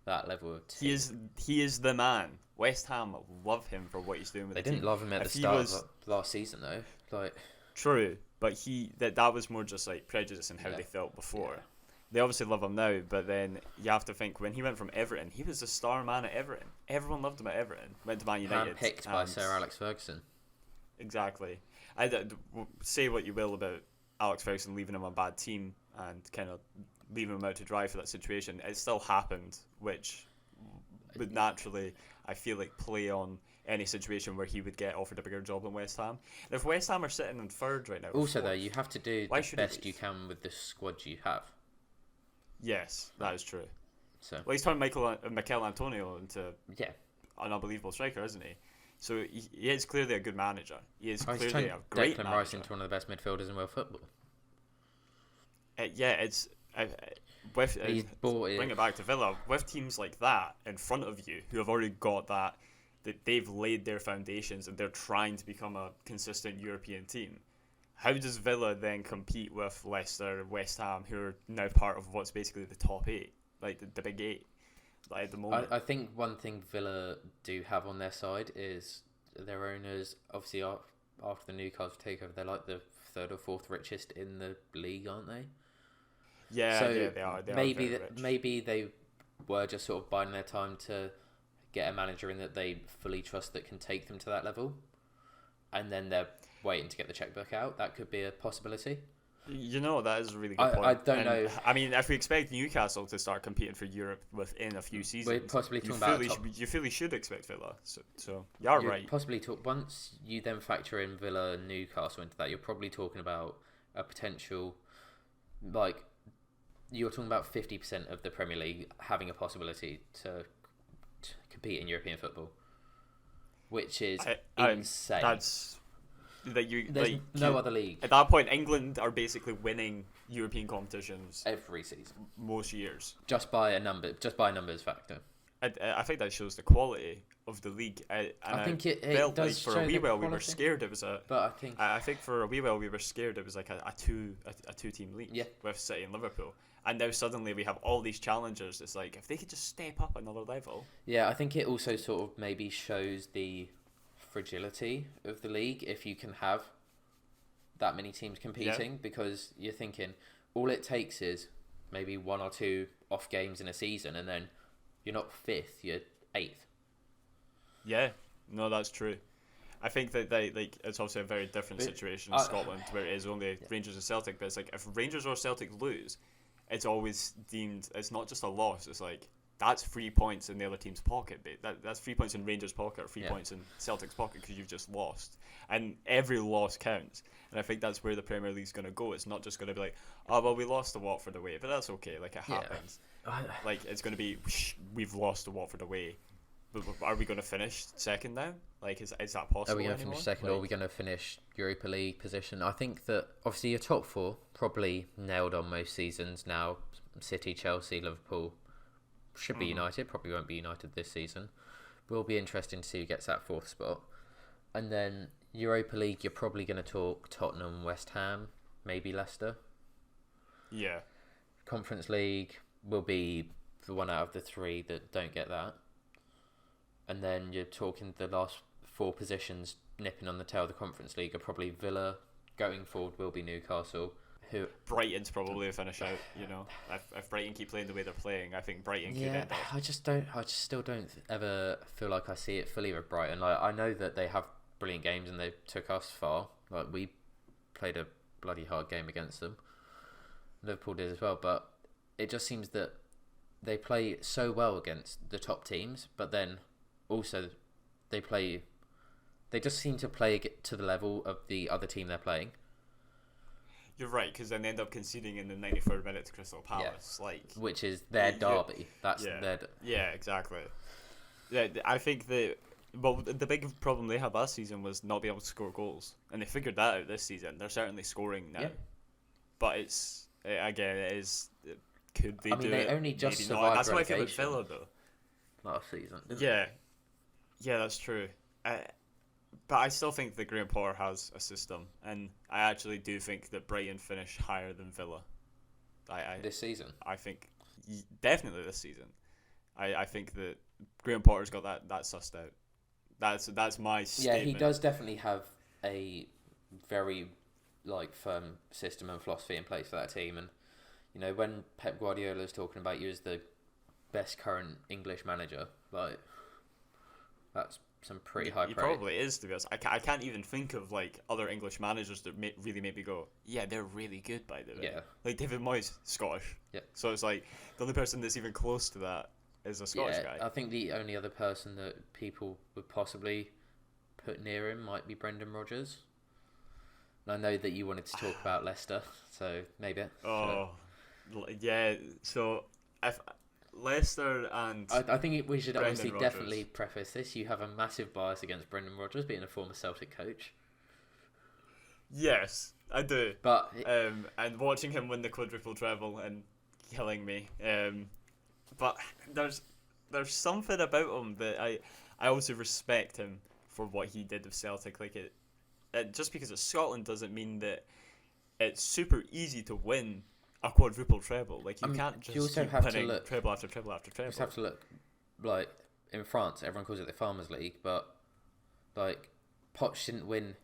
that level of team. He is the man. West Ham love him for what he's doing with the team. They didn't love him at the start of last season though. True, but that was more just like prejudice and how they felt before. Yeah. They obviously love him now, but then you have to think when he went from Everton, he was a star man at Everton. Everyone loved him at Everton. Went to Man United. Handpicked by Sir Alex Ferguson. Exactly. Say what you will about Alex Ferguson leaving him a bad team and kind of leaving him out to dry for that situation. It still happened, which would naturally, I feel like, play on any situation where he would get offered a bigger job than West Ham. And if West Ham are sitting in third right now... Also, though, you have to do the best you can with the squad you have. Yes, that is true. So, well, he's turned Mikel Antonio into an unbelievable striker, isn't he? So he is clearly a good manager. He is clearly a great manager. Declan Rice into one of the best midfielders in world football. It's... bring it back to Villa. With teams like that in front of you who have already got that they've laid their foundations and they're trying to become a consistent European team, how does Villa then compete with Leicester and West Ham, who are now part of what's basically the top 8, like the big 8, like at the moment? I think one thing Villa do have on their side is their owners, obviously after the Newcastle takeover, they're like the 3rd or 4th richest in the league, aren't they? Yeah, so they are. Maybe they were just sort of biding their time to get a manager in that they fully trust that can take them to that level, and then they're waiting to get the checkbook out. That could be a possibility. That is a really good point. I don't know. I mean, if we expect Newcastle to start competing for Europe within a few seasons, we're possibly talking about you fully should expect Villa. So you're right. Possibly once you then factor in Villa and Newcastle into that, you're probably talking about a potential, like, you're talking about 50% of the Premier League having a possibility to compete in European football, which is insane. There's no other league. At that point, England are basically winning European competitions every season, most years, just by a numbers factor. I think that shows the quality of the league. I think it felt does like for a wee while quality. We were scared it was a. But I think for a wee while we were scared it was like a two-team league with City and Liverpool. And now suddenly we have all these challengers. It's like if they could just step up another level. Yeah, I think it also sort of maybe shows the fragility of the league if you can have that many teams competing because you're thinking all it takes is maybe 1 or 2 off games in a season, and then you're not 5th, you're 8th. Yeah, no, that's true. I think that it's obviously a very different situation in Scotland where it is only Rangers and Celtic, but it's like if Rangers or Celtic lose, it's always deemed, it's not just a loss, it's like that's 3 points in the other team's pocket. That's 3 points in Rangers' pocket or 3 points in Celtic's pocket because you've just lost. And every loss counts. And I think that's where the Premier League's going to go. It's not just going to be like, oh, well, we lost to Watford away, but that's okay. Like, it happens. Like, it's going to be, we've lost to Watford away. But are we going to finish second now? Like, is that possible? Are we going to finish second, or are we going to finish Europa League position? I think that, obviously, your top 4 probably nailed on most seasons now. City, Chelsea, Liverpool should be United. Probably won't be United this season. Will be interesting to see who gets that 4th spot. And then Europa League, you're probably going to talk Tottenham, West Ham, maybe Leicester. Yeah. Conference League will be the one out of the 3 that don't get that. And then you're talking the last 4 positions nipping on the tail of the Conference League are probably Villa. Going forward will be Newcastle. Brighton's probably a finish out, you know. If Brighton keep playing the way they're playing, I think Brighton could end up. I just still don't ever feel like I see it fully with Brighton. Like, I know that they have brilliant games and they took us far. Like, we played a bloody hard game against them. Liverpool did as well, but it just seems that they play so well against the top teams, but then also they just seem to play to the level of the other team they're playing. You're right, because then they end up conceding in the 93rd minute to Crystal Palace, which is their derby. That's their. Yeah, exactly. Yeah, I think the big problem they had last season was not being able to score goals, and they figured that out this season. They're certainly scoring now, but it's again, it is. Could they do it? I mean, they only just survived. That's why I feel like Villa though. Last season. Yeah, that's true. But I still think that Graham Potter has a system, and I actually do think that Brighton finish higher than Villa. This season? I think definitely this season. I think that Graham Potter's got that sussed out. That's my statement. Yeah, he does definitely have a very firm system and philosophy in place for that team. And you know, when Pep Guardiola is talking about you as the best current English manager, that's some pretty high praise. He probably is, to be honest. I can't even think of other English managers that really make me go, yeah, they're really good, by the way. Yeah. Like David Moyes, Scottish. Yeah. So it's like the only person that's even close to that is a Scottish guy. I think the only other person that people would possibly put near him might be Brendan Rodgers. And I know that you wanted to talk about Leicester, so maybe. Yeah. So if Leicester and I think we should Brendan obviously Rodgers. definitely preface this. You have a massive bias against Brendan Rodgers being a former Celtic coach. Yes, I do. But and watching him win the quadruple treble and killing me. But there's something about him that I also respect him for what he did with Celtic. Like it just because it's Scotland doesn't mean that it's super easy to win a quadruple treble. Like you can't just keep winning treble after treble after treble. You just have to look in France. Everyone calls it the Farmers League, but Poch didn't win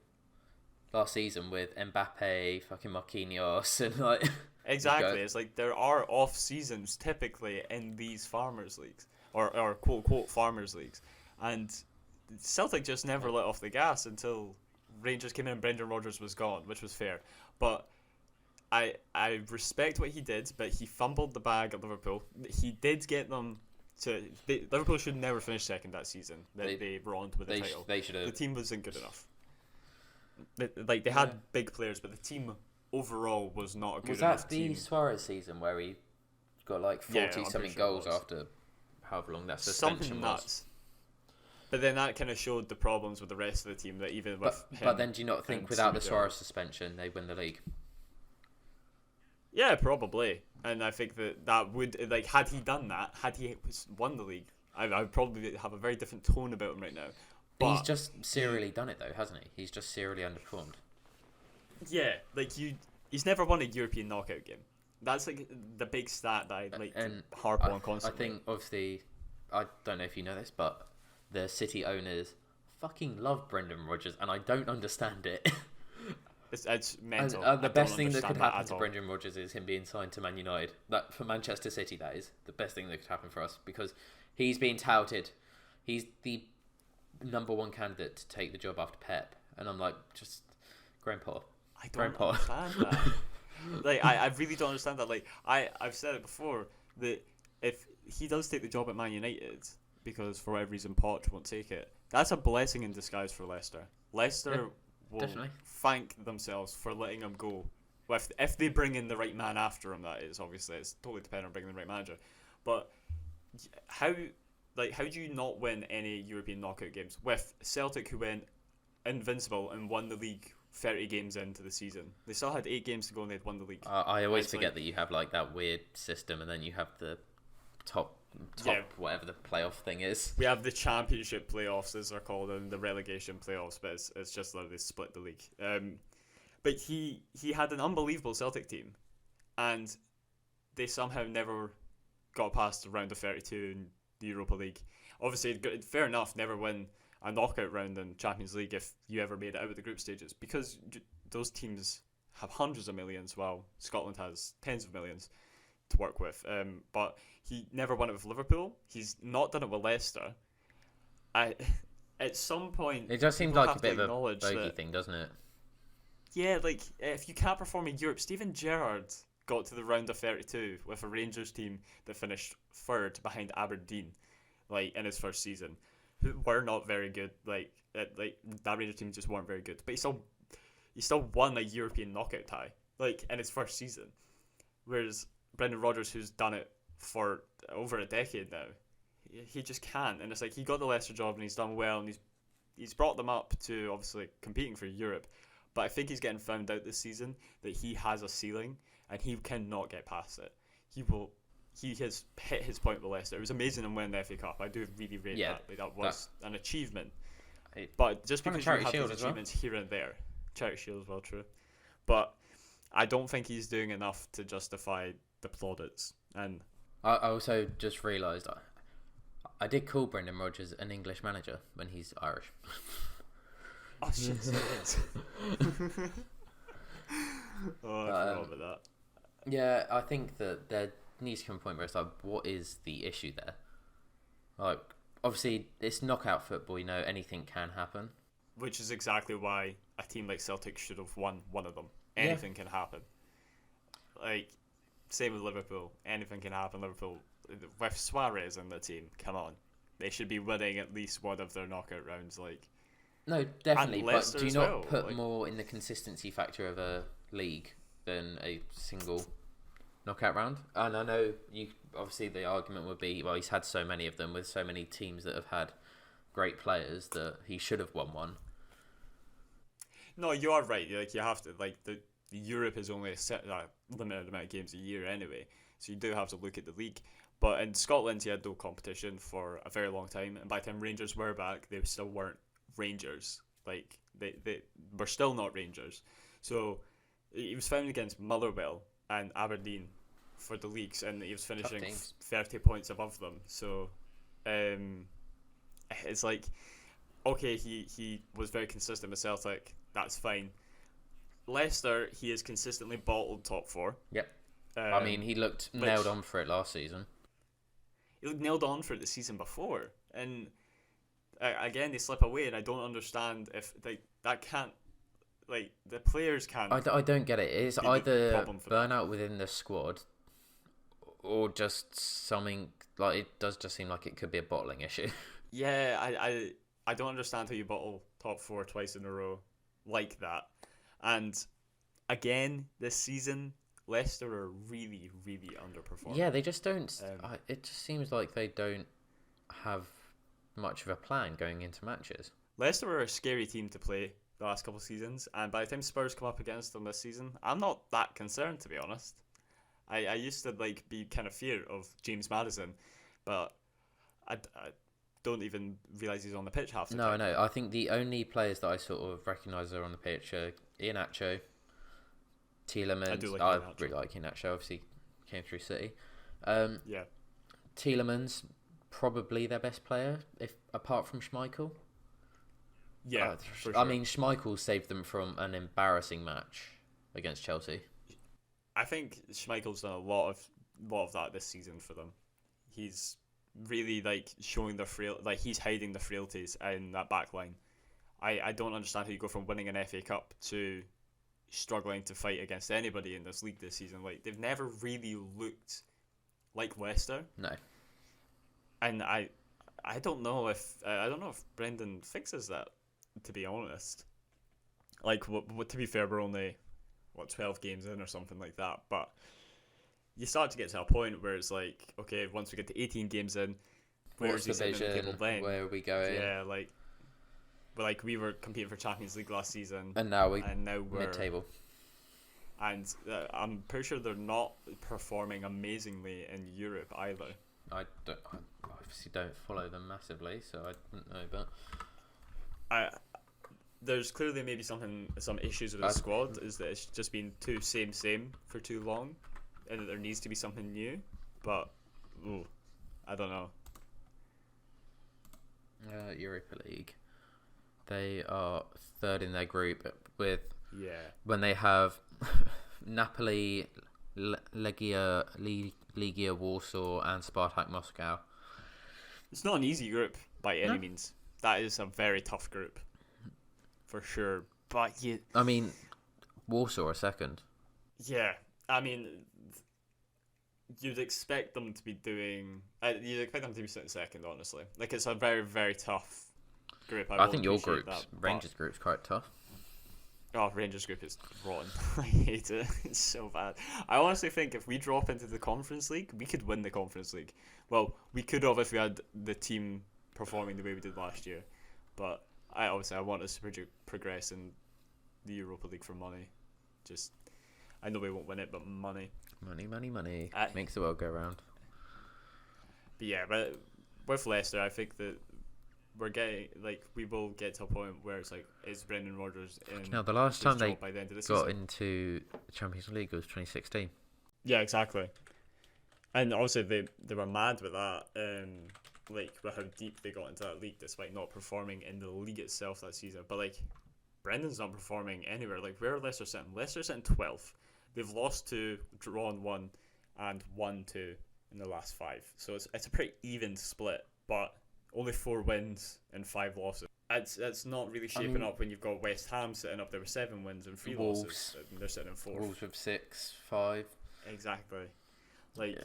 last season with Mbappe, fucking Marquinhos, and Exactly. It's like there are off seasons typically in these farmers leagues or quote unquote farmers leagues, and Celtic just never let off the gas until Rangers came in and Brendan Rodgers was gone, which was fair. But I respect what he did, but he fumbled the bag at Liverpool. He did get them to. Liverpool should never finish second that season. They were on with the title. They should have. The team wasn't good enough. They had big players, but the team overall was not a good enough team. Was that the Suarez season where he got 40-something goals after however long that suspension Something was? nuts. But then that kind of showed the problems with the rest of the team that even with him. But then do you not think without the Suarez suspension they win the league? Yeah, probably. And I think that would, had he done that, had he won the league, I would probably have a very different tone about him right now. But he's just serially done it though, hasn't he? He's just serially underperformed. Yeah, he's never won a European knockout game. That's the big stat that I harp on constantly. I think obviously, I don't know if you know this, but the City owners fucking love Brendan Rodgers, and I don't understand it. It's mental. The I best don't thing that could understand happen at to all. Brendan Rodgers is him being signed to Man United. That for Manchester City, that is the best thing that could happen for us because he's being touted. He's the number one candidate to take the job after Pep, and I'm like, just Grandpa. I don't understand that. Like, I really don't understand that. Like, I've said it before that if he does take the job at Man United, because for whatever reason Poch won't take it, that's a blessing in disguise for Leicester. Leicester will definitely thank themselves for letting him go. Well, if they bring in the right man after him, that is, obviously. It's totally dependent on bringing the right manager. But how do you not win any European knockout games with Celtic, who went invincible and won the league 30 games into the season? They still had 8 games to go and they'd won the league. I always forget that you have like that weird system, and then you have the top whatever the playoff thing is. We have the championship playoffs, as they're called, and the relegation playoffs, but it's just like they split the league. But he had an unbelievable Celtic team, and they somehow never got past the round of 32 in the Europa League. Obviously, fair enough, never win a knockout round in Champions League if you ever made it out of the group stages, because those teams have hundreds of millions, while Scotland has tens of millions to work with. But he never won it with Liverpool. He's not done it with Leicester. At some point, it does seem like a bit of a bogey thing, doesn't it? Yeah, like if you can't perform in Europe, Steven Gerrard got to the round of 32 with a Rangers team that finished third behind Aberdeen, like in his first season, who were not very good. Like that Rangers team just weren't very good. But he still won a European knockout tie, like in his first season. Whereas Brendan Rodgers, who's done it for over a decade now, he just can't. And it's like he got the Leicester job and he's done well, and he's brought them up to obviously competing for Europe. But I think he's getting found out this season that he has a ceiling and he cannot get past it. He has hit his point with Leicester. It was amazing in winning the FA Cup. I do really rate that. Like, that was an achievement. But just because you have these achievements here and there, Charity Shield as well, true. But I don't think he's doing enough to justify the plaudits. And I also just realised I did call Brendan Rodgers an English manager when he's Irish. Oh shit, so it is. Oh, I forgot about that. Yeah, I think that there needs to come a point where it's like, what is the issue there? Like, obviously, it's knockout football, you know, anything can happen. Which is exactly why a team like Celtic should have won one of them. Anything can happen. Like, same with Liverpool. Anything can happen. Liverpool, with Suarez in the team, come on. They should be winning at least one of their knockout rounds. Like, no, definitely. But do you not put like, more in the consistency factor of a league than a single knockout round? And I know you obviously the argument would be, well, he's had so many of them with so many teams that have had great players that he should have won one. No, you are right. Like, you have to, like, the Europe is only a limited amount of games a year anyway, so you do have to look at the league. But in Scotland, he had no competition for a very long time, and by the time Rangers were back, they still weren't Rangers. Like, they were still not Rangers. So he was found against Motherwell and Aberdeen for the leagues, and he was finishing 30 points above them. So it's like, okay, he was very consistent with Celtic. That's fine. Leicester, he has consistently bottled top 4. Yep. I mean, he looked nailed on for it last season. He looked nailed on for it the season before. And again, they slip away, and I don't understand if that can't, like, the players can't. I don't get it. It's either burnout within the squad or just something, like, it does just seem like it could be a bottling issue. Yeah, I don't understand how you bottle top 4 twice in a row like that. And again, this season, Leicester are really, really underperforming. Yeah, they just don't. It just seems like they don't have much of a plan going into matches. Leicester are a scary team to play the last couple of seasons, and by the time Spurs come up against them this season, I'm not that concerned, to be honest. I used to be kind of fear of James Maddison, but I don't even realise he's on the pitch half the time. No, I think the only players that I sort of recognise are on the pitch are Iheanacho, Tielemans. I really like Iheanacho, obviously came through City. Yeah. Tielemans, probably their best player, if apart from Schmeichel. Yeah, for sure. I mean, Schmeichel saved them from an embarrassing match against Chelsea. I think Schmeichel's done a lot of that this season for them. He's really like showing he's hiding the frailties in that back line. I don't understand how you go from winning an FA Cup to struggling to fight against anybody in this league this season. Like, they've never really looked like Leicester. No. And I don't know if Brendan fixes that, to be honest. Like, to be fair, we're only 12 games in or something like that, but you start to get to a point where it's like, okay, once we get to 18 games in, where's the vision? Where are we going? Yeah, like we were competing for Champions League last season, and now we're mid-table. And I'm pretty sure they're not performing amazingly in Europe either. I obviously don't follow them massively, so I don't know, but there's clearly maybe some issues with the squad. Is that it's just been too same for too long, and that there needs to be something new. But I don't know. Europa League, they are third in their group with when they have Napoli, Legia Warsaw, and Spartak Moscow. It's not an easy group by any means. That is a very tough group, for sure. But I mean, Warsaw are second. Yeah, I mean, you'd expect them to be doing. You'd expect them to be sitting second, honestly. Like, it's a very, very tough group. I think your group's Rangers group's quite tough. Oh, Rangers group is rotten. I hate it. It's so bad. I honestly think if we drop into the Conference League, we could win the Conference League. Well, we could have if we had the team performing the way we did last year. But I want us to progress in the Europa League for money. I know we won't win it, but money. Money. Makes the world go round. But yeah, but with Leicester, I think that we will get to a point where it's like, is Brendan Rodgers in? Now, the last time they by the end of the got season? into the Champions League was 2016. Yeah, exactly. And also they were mad with that, with how deep they got into that league despite not performing in the league itself that season. But like, Brendan's not performing anywhere. Like, where are Leicester sitting? Leicester sitting 12th. They've lost 2, drawn 1, and won 2 in the last 5. So it's a pretty even split, but only 4 wins and 5 losses. It's not really shaping up when you've got West Ham sitting up there with 7 wins and 3 losses. And they're sitting in 4th. Wolves with 6, 5. Exactly. Like,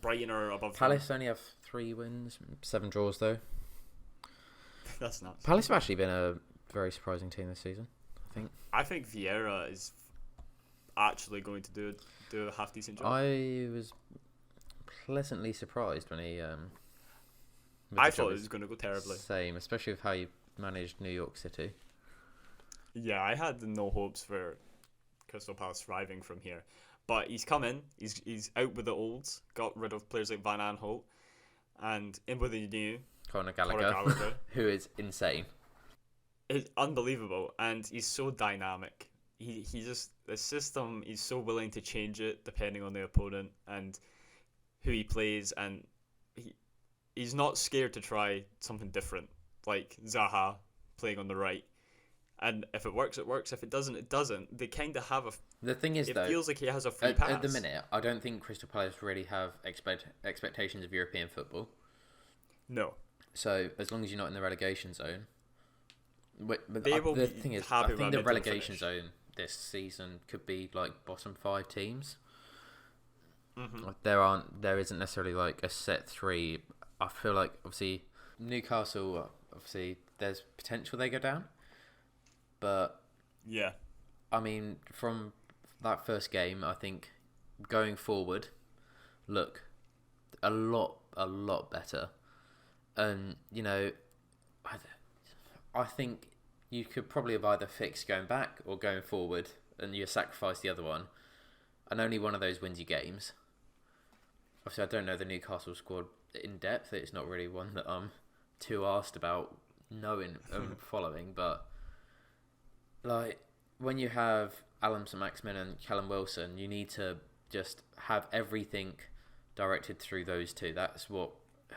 Brighton are above. Palace only have 3 wins, 7 draws though. That's nuts. Palace have actually been a very surprising team this season, I think. I think Vieira is actually going to do a half decent job. I was pleasantly surprised when he. I thought it was going to go terribly. Same, especially with how he managed New York City. Yeah, I had no hopes for Crystal Palace thriving from here, but he's come in. He's out with the olds. Got rid of players like Van Aanholt, and in with the new Conor Gallagher. Who is insane. It's unbelievable, and he's so dynamic. He just, the system, he's so willing to change it depending on the opponent and who he plays, and he's not scared to try something different, like Zaha playing on the right. And if it works, it works. If it doesn't, it doesn't. They kind of have The thing is, it though, feels like he has a free pass. At the minute, I don't think Crystal Palace really have expectations of European football. No. So as long as you're not in the relegation zone, but the thing is, I think the relegation zone this season could be like bottom 5 teams. Mm-hmm. Like there isn't necessarily like a set 3. I feel like obviously Newcastle, obviously there's potential they go down, but yeah, I mean from that first game, I think going forward, look a lot better, and I think you could probably have either fixed going back or going forward, and you sacrifice the other one, and only one of those wins you games. Obviously, I don't know the Newcastle squad in depth. It's not really one that I'm too asked about knowing and following, but like when you have Alan St-Maximin and Callum Wilson, you need to just have everything directed through those two. That's what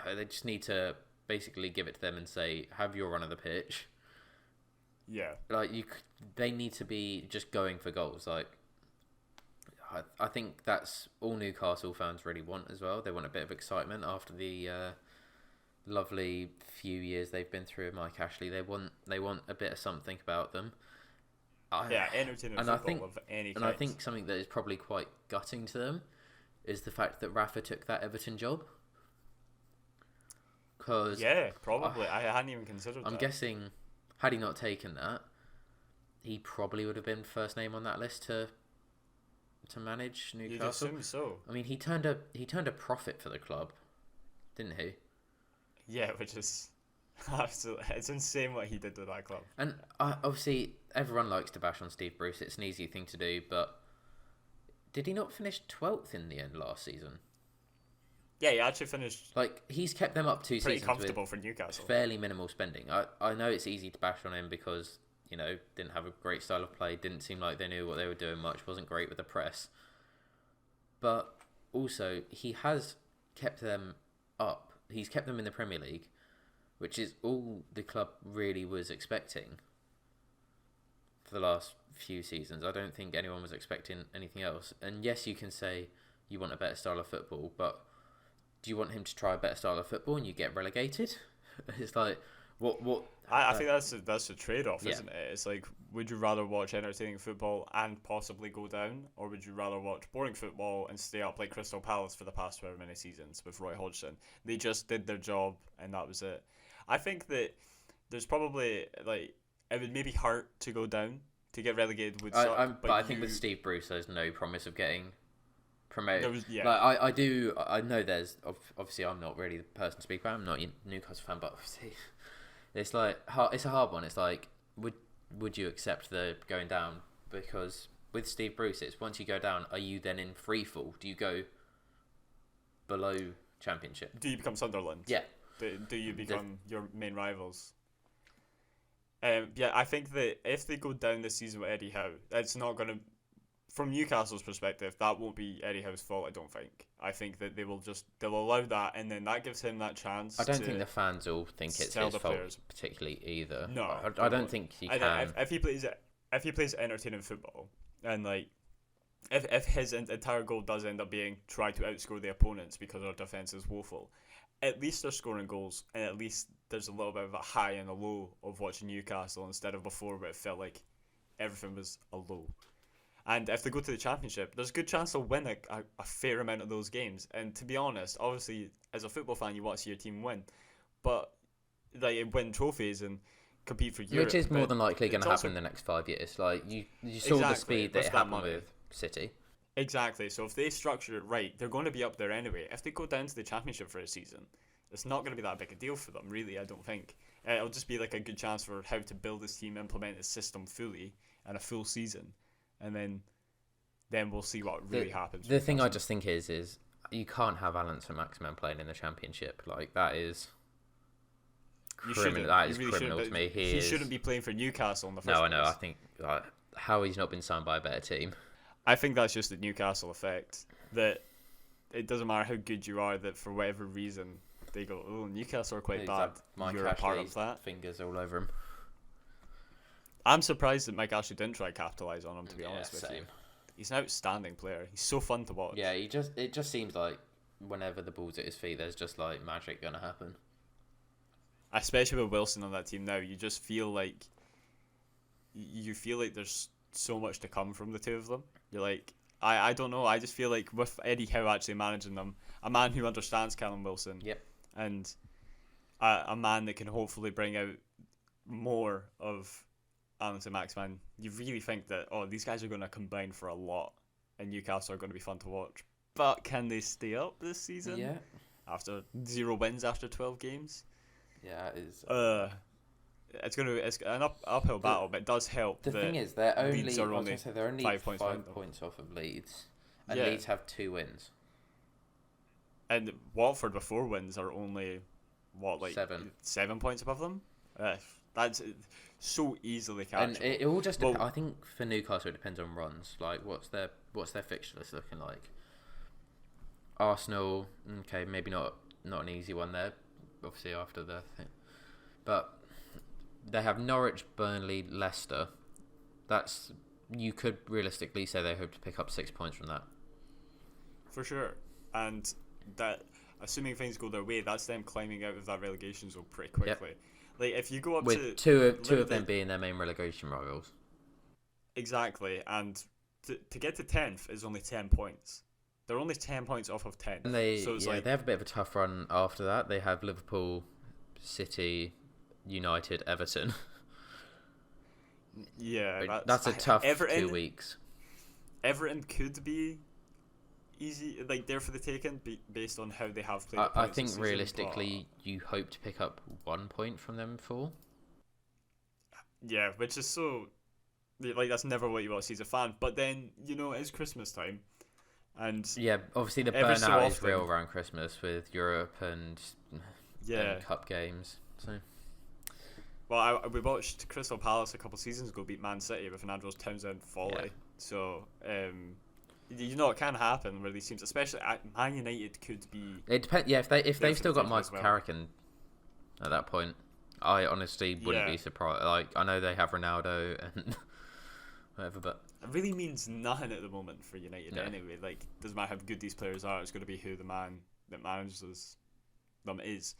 they just need to basically give it to them and say, have your run of the pitch, Yeah. Like they need to be just going for goals. Like I think that's all Newcastle fans really want as well. They want a bit of excitement after the lovely few years they've been through with Mike Ashley. They want a bit of something about them. Entertaining football of any kind. And I think something that is probably quite gutting to them is the fact that Rafa took that Everton job. Yeah, probably. I hadn't even considered that. I'm guessing, had he not taken that, he probably would have been first name on that list to manage Newcastle. You'd assume so. I mean, he turned a profit for the club, didn't he? Yeah, which is absolutely, it's insane what he did with that club. And obviously, everyone likes to bash on Steve Bruce. It's an easy thing to do, but did he not finish 12th in the end last season? Yeah, he actually finished. Like, he's kept them up 2 seasons. Pretty comfortable for Newcastle. Fairly minimal spending. I know it's easy to bash on him because, didn't have a great style of play, didn't seem like they knew what they were doing much, wasn't great with the press. But also, he has kept them up. He's kept them in the Premier League, which is all the club really was expecting for the last few seasons. I don't think anyone was expecting anything else. And yes, you can say you want a better style of football, but do you want him to try a better style of football and you get relegated? It's like, what? I think that's a trade-off, isn't it? It's like, would you rather watch entertaining football and possibly go down, or would you rather watch boring football and stay up like Crystal Palace for the past however many seasons with Roy Hodgson? They just did their job and that was it. I think that there's probably, like, it would maybe hurt to go down, to get relegated would suck. But I think with Steve Bruce, there's no promise of getting promoted. Like, I know there's, obviously I'm not really the person to speak about, I'm not a Newcastle fan, but obviously it's like, it's a hard one. It's like, would you accept the going down? Because with Steve Bruce, it's once you go down, are you then in free fall? Do you go below Championship? Do you become Sunderland? Yeah. Do you become your main rivals? I think that if they go down this season with Eddie Howe, it's not going to, from Newcastle's perspective, that won't be Eddie Howe's fault, I don't think. I think that they'll allow that, and then that gives him that chance. I don't think the fans will think it's his fault players. Particularly either. No, I don't think he can. If he plays entertaining football, and like if his entire goal does end up being try to outscore the opponents because our defense is woeful, at least they're scoring goals, and at least there's a little bit of a high and a low of watching Newcastle instead of before where it felt like everything was a low. And if they go to the Championship, there's a good chance they'll win a fair amount of those games. And to be honest, obviously, as a football fan, you want to see your team win. But like win trophies and compete for Europe. Which is more than likely going to happen in the next 5 years. Like, you saw the speed that it happened with City. Exactly. So if they structure it right, they're going to be up there anyway. If they go down to the Championship for a season, it's not going to be that big a deal for them, really, I don't think. It'll just be like a good chance for how to build this team, implement this system fully, and a full season. And then we'll see what really happens. The thing I just think is you can't have Alan Saint-Maximin playing in the Championship. Like, that is criminal. That is criminal to me. He shouldn't be playing for Newcastle in the first place. No, I know. I think how he's not been signed by a better team. I think that's just the Newcastle effect. That it doesn't matter how good you are, that for whatever reason they go, oh, Newcastle are quite bad. You're a part of that. Fingers all over him. I'm surprised that Mike Ashley didn't try to capitalise on him, to be honest with you. He's an outstanding player. He's so fun to watch. Yeah, it just seems like whenever the ball's at his feet, there's just like magic going to happen. Especially with Wilson on that team now, you just feel like there's so much to come from the two of them. You're like, I don't know. I just feel like with Eddie Howe actually managing them, a man who understands Callum Wilson, and a man that can hopefully bring out more of Alan Saint-Maximin, you really think that, these guys are going to combine for a lot and Newcastle are going to be fun to watch. But can they stay up this season? Yeah. After 0 wins after 12 games? Yeah, it is. It's an uphill battle, but it does help. The thing is, they're only 5 points off of Leeds, and Leeds have 2 wins. And Watford with 4 wins are only 7 points above them. That's so easily catchable. And it all just I think for Newcastle it depends on runs. Like what's their fixture list looking like? Arsenal, okay, maybe not an easy one there, obviously after the thing. But they have Norwich, Burnley, Leicester. You could realistically say they hope to pick up 6 points from that. For sure. And that, assuming things go their way, that's them climbing out of that relegation zone pretty quickly. Yep. Like, if you go up with to... two of them being their main relegation rivals. Exactly. And to get to 10th is only 10 points. They're only 10 points off of 10th. And they have a bit of a tough run after that. They have Liverpool, City, United, Everton. Yeah, that's a tough 2 weeks. Everton could be easy, like there for the taking, based on how they have played. I think realistically, you hope to pick up 1 point from them 4. Yeah, which is so, like, that's never what you want to see as a fan. But then, it's Christmas time, and yeah, obviously the burnout is real around Christmas with Europe and cup games. So. Well, we watched Crystal Palace a couple seasons ago beat Man City with an Andros Townsend volley. Yeah. So, it can happen where these teams, especially Man United, could be. It depends. Yeah, if they've still got Michael Carrick at that point, I honestly wouldn't be surprised. Like, I know they have Ronaldo and whatever, but it really means nothing at the moment for United anyway. Like, doesn't matter how good these players are. It's going to be who the man that manages them is.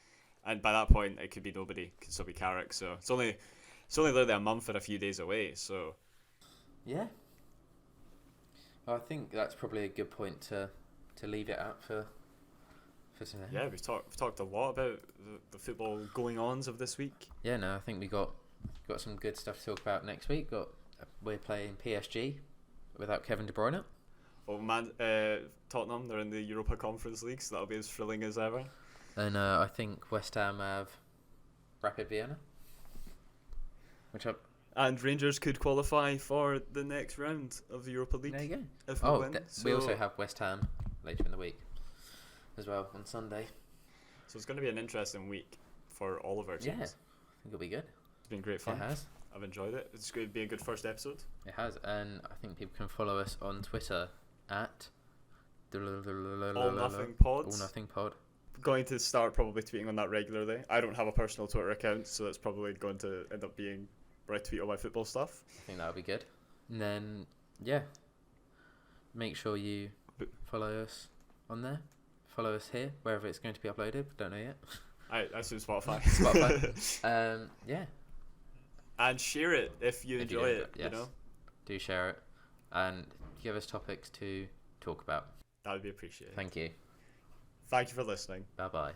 And by that point, it could be nobody. It could still be Carrick. So it's only literally a month and a few days away. So yeah, I think that's probably a good point to leave it at for today. Yeah, we've talked a lot about the football going ons of this week. Yeah, no, I think we got some good stuff to talk about next week. We're playing PSG without Kevin De Bruyne. Oh man, Tottenham, they're in the Europa Conference League, so that'll be as thrilling as ever. And I think West Ham have Rapid Vienna. And Rangers could qualify for the next round of the Europa League. There you go. If we win. We also have West Ham later in the week as well on Sunday. So it's going to be an interesting week for all of our teams. Yeah, I think it'll be good. It's been great fun. It has. I've enjoyed it. It's going to be a good first episode. It has, and I think people can follow us on Twitter at All Nothing Pod. Going to start probably tweeting on that regularly. I don't have a personal Twitter account, so that's probably going to end up being where I tweet all my football stuff. I think that'll be good. And then, make sure you follow us on there. Follow us here, wherever it's going to be uploaded. Don't know yet. I assume Spotify. Yeah. And share it if you enjoy it. Yes. Do share it. And give us topics to talk about. That would be appreciated. Thank you. Thank you for listening. Bye-bye.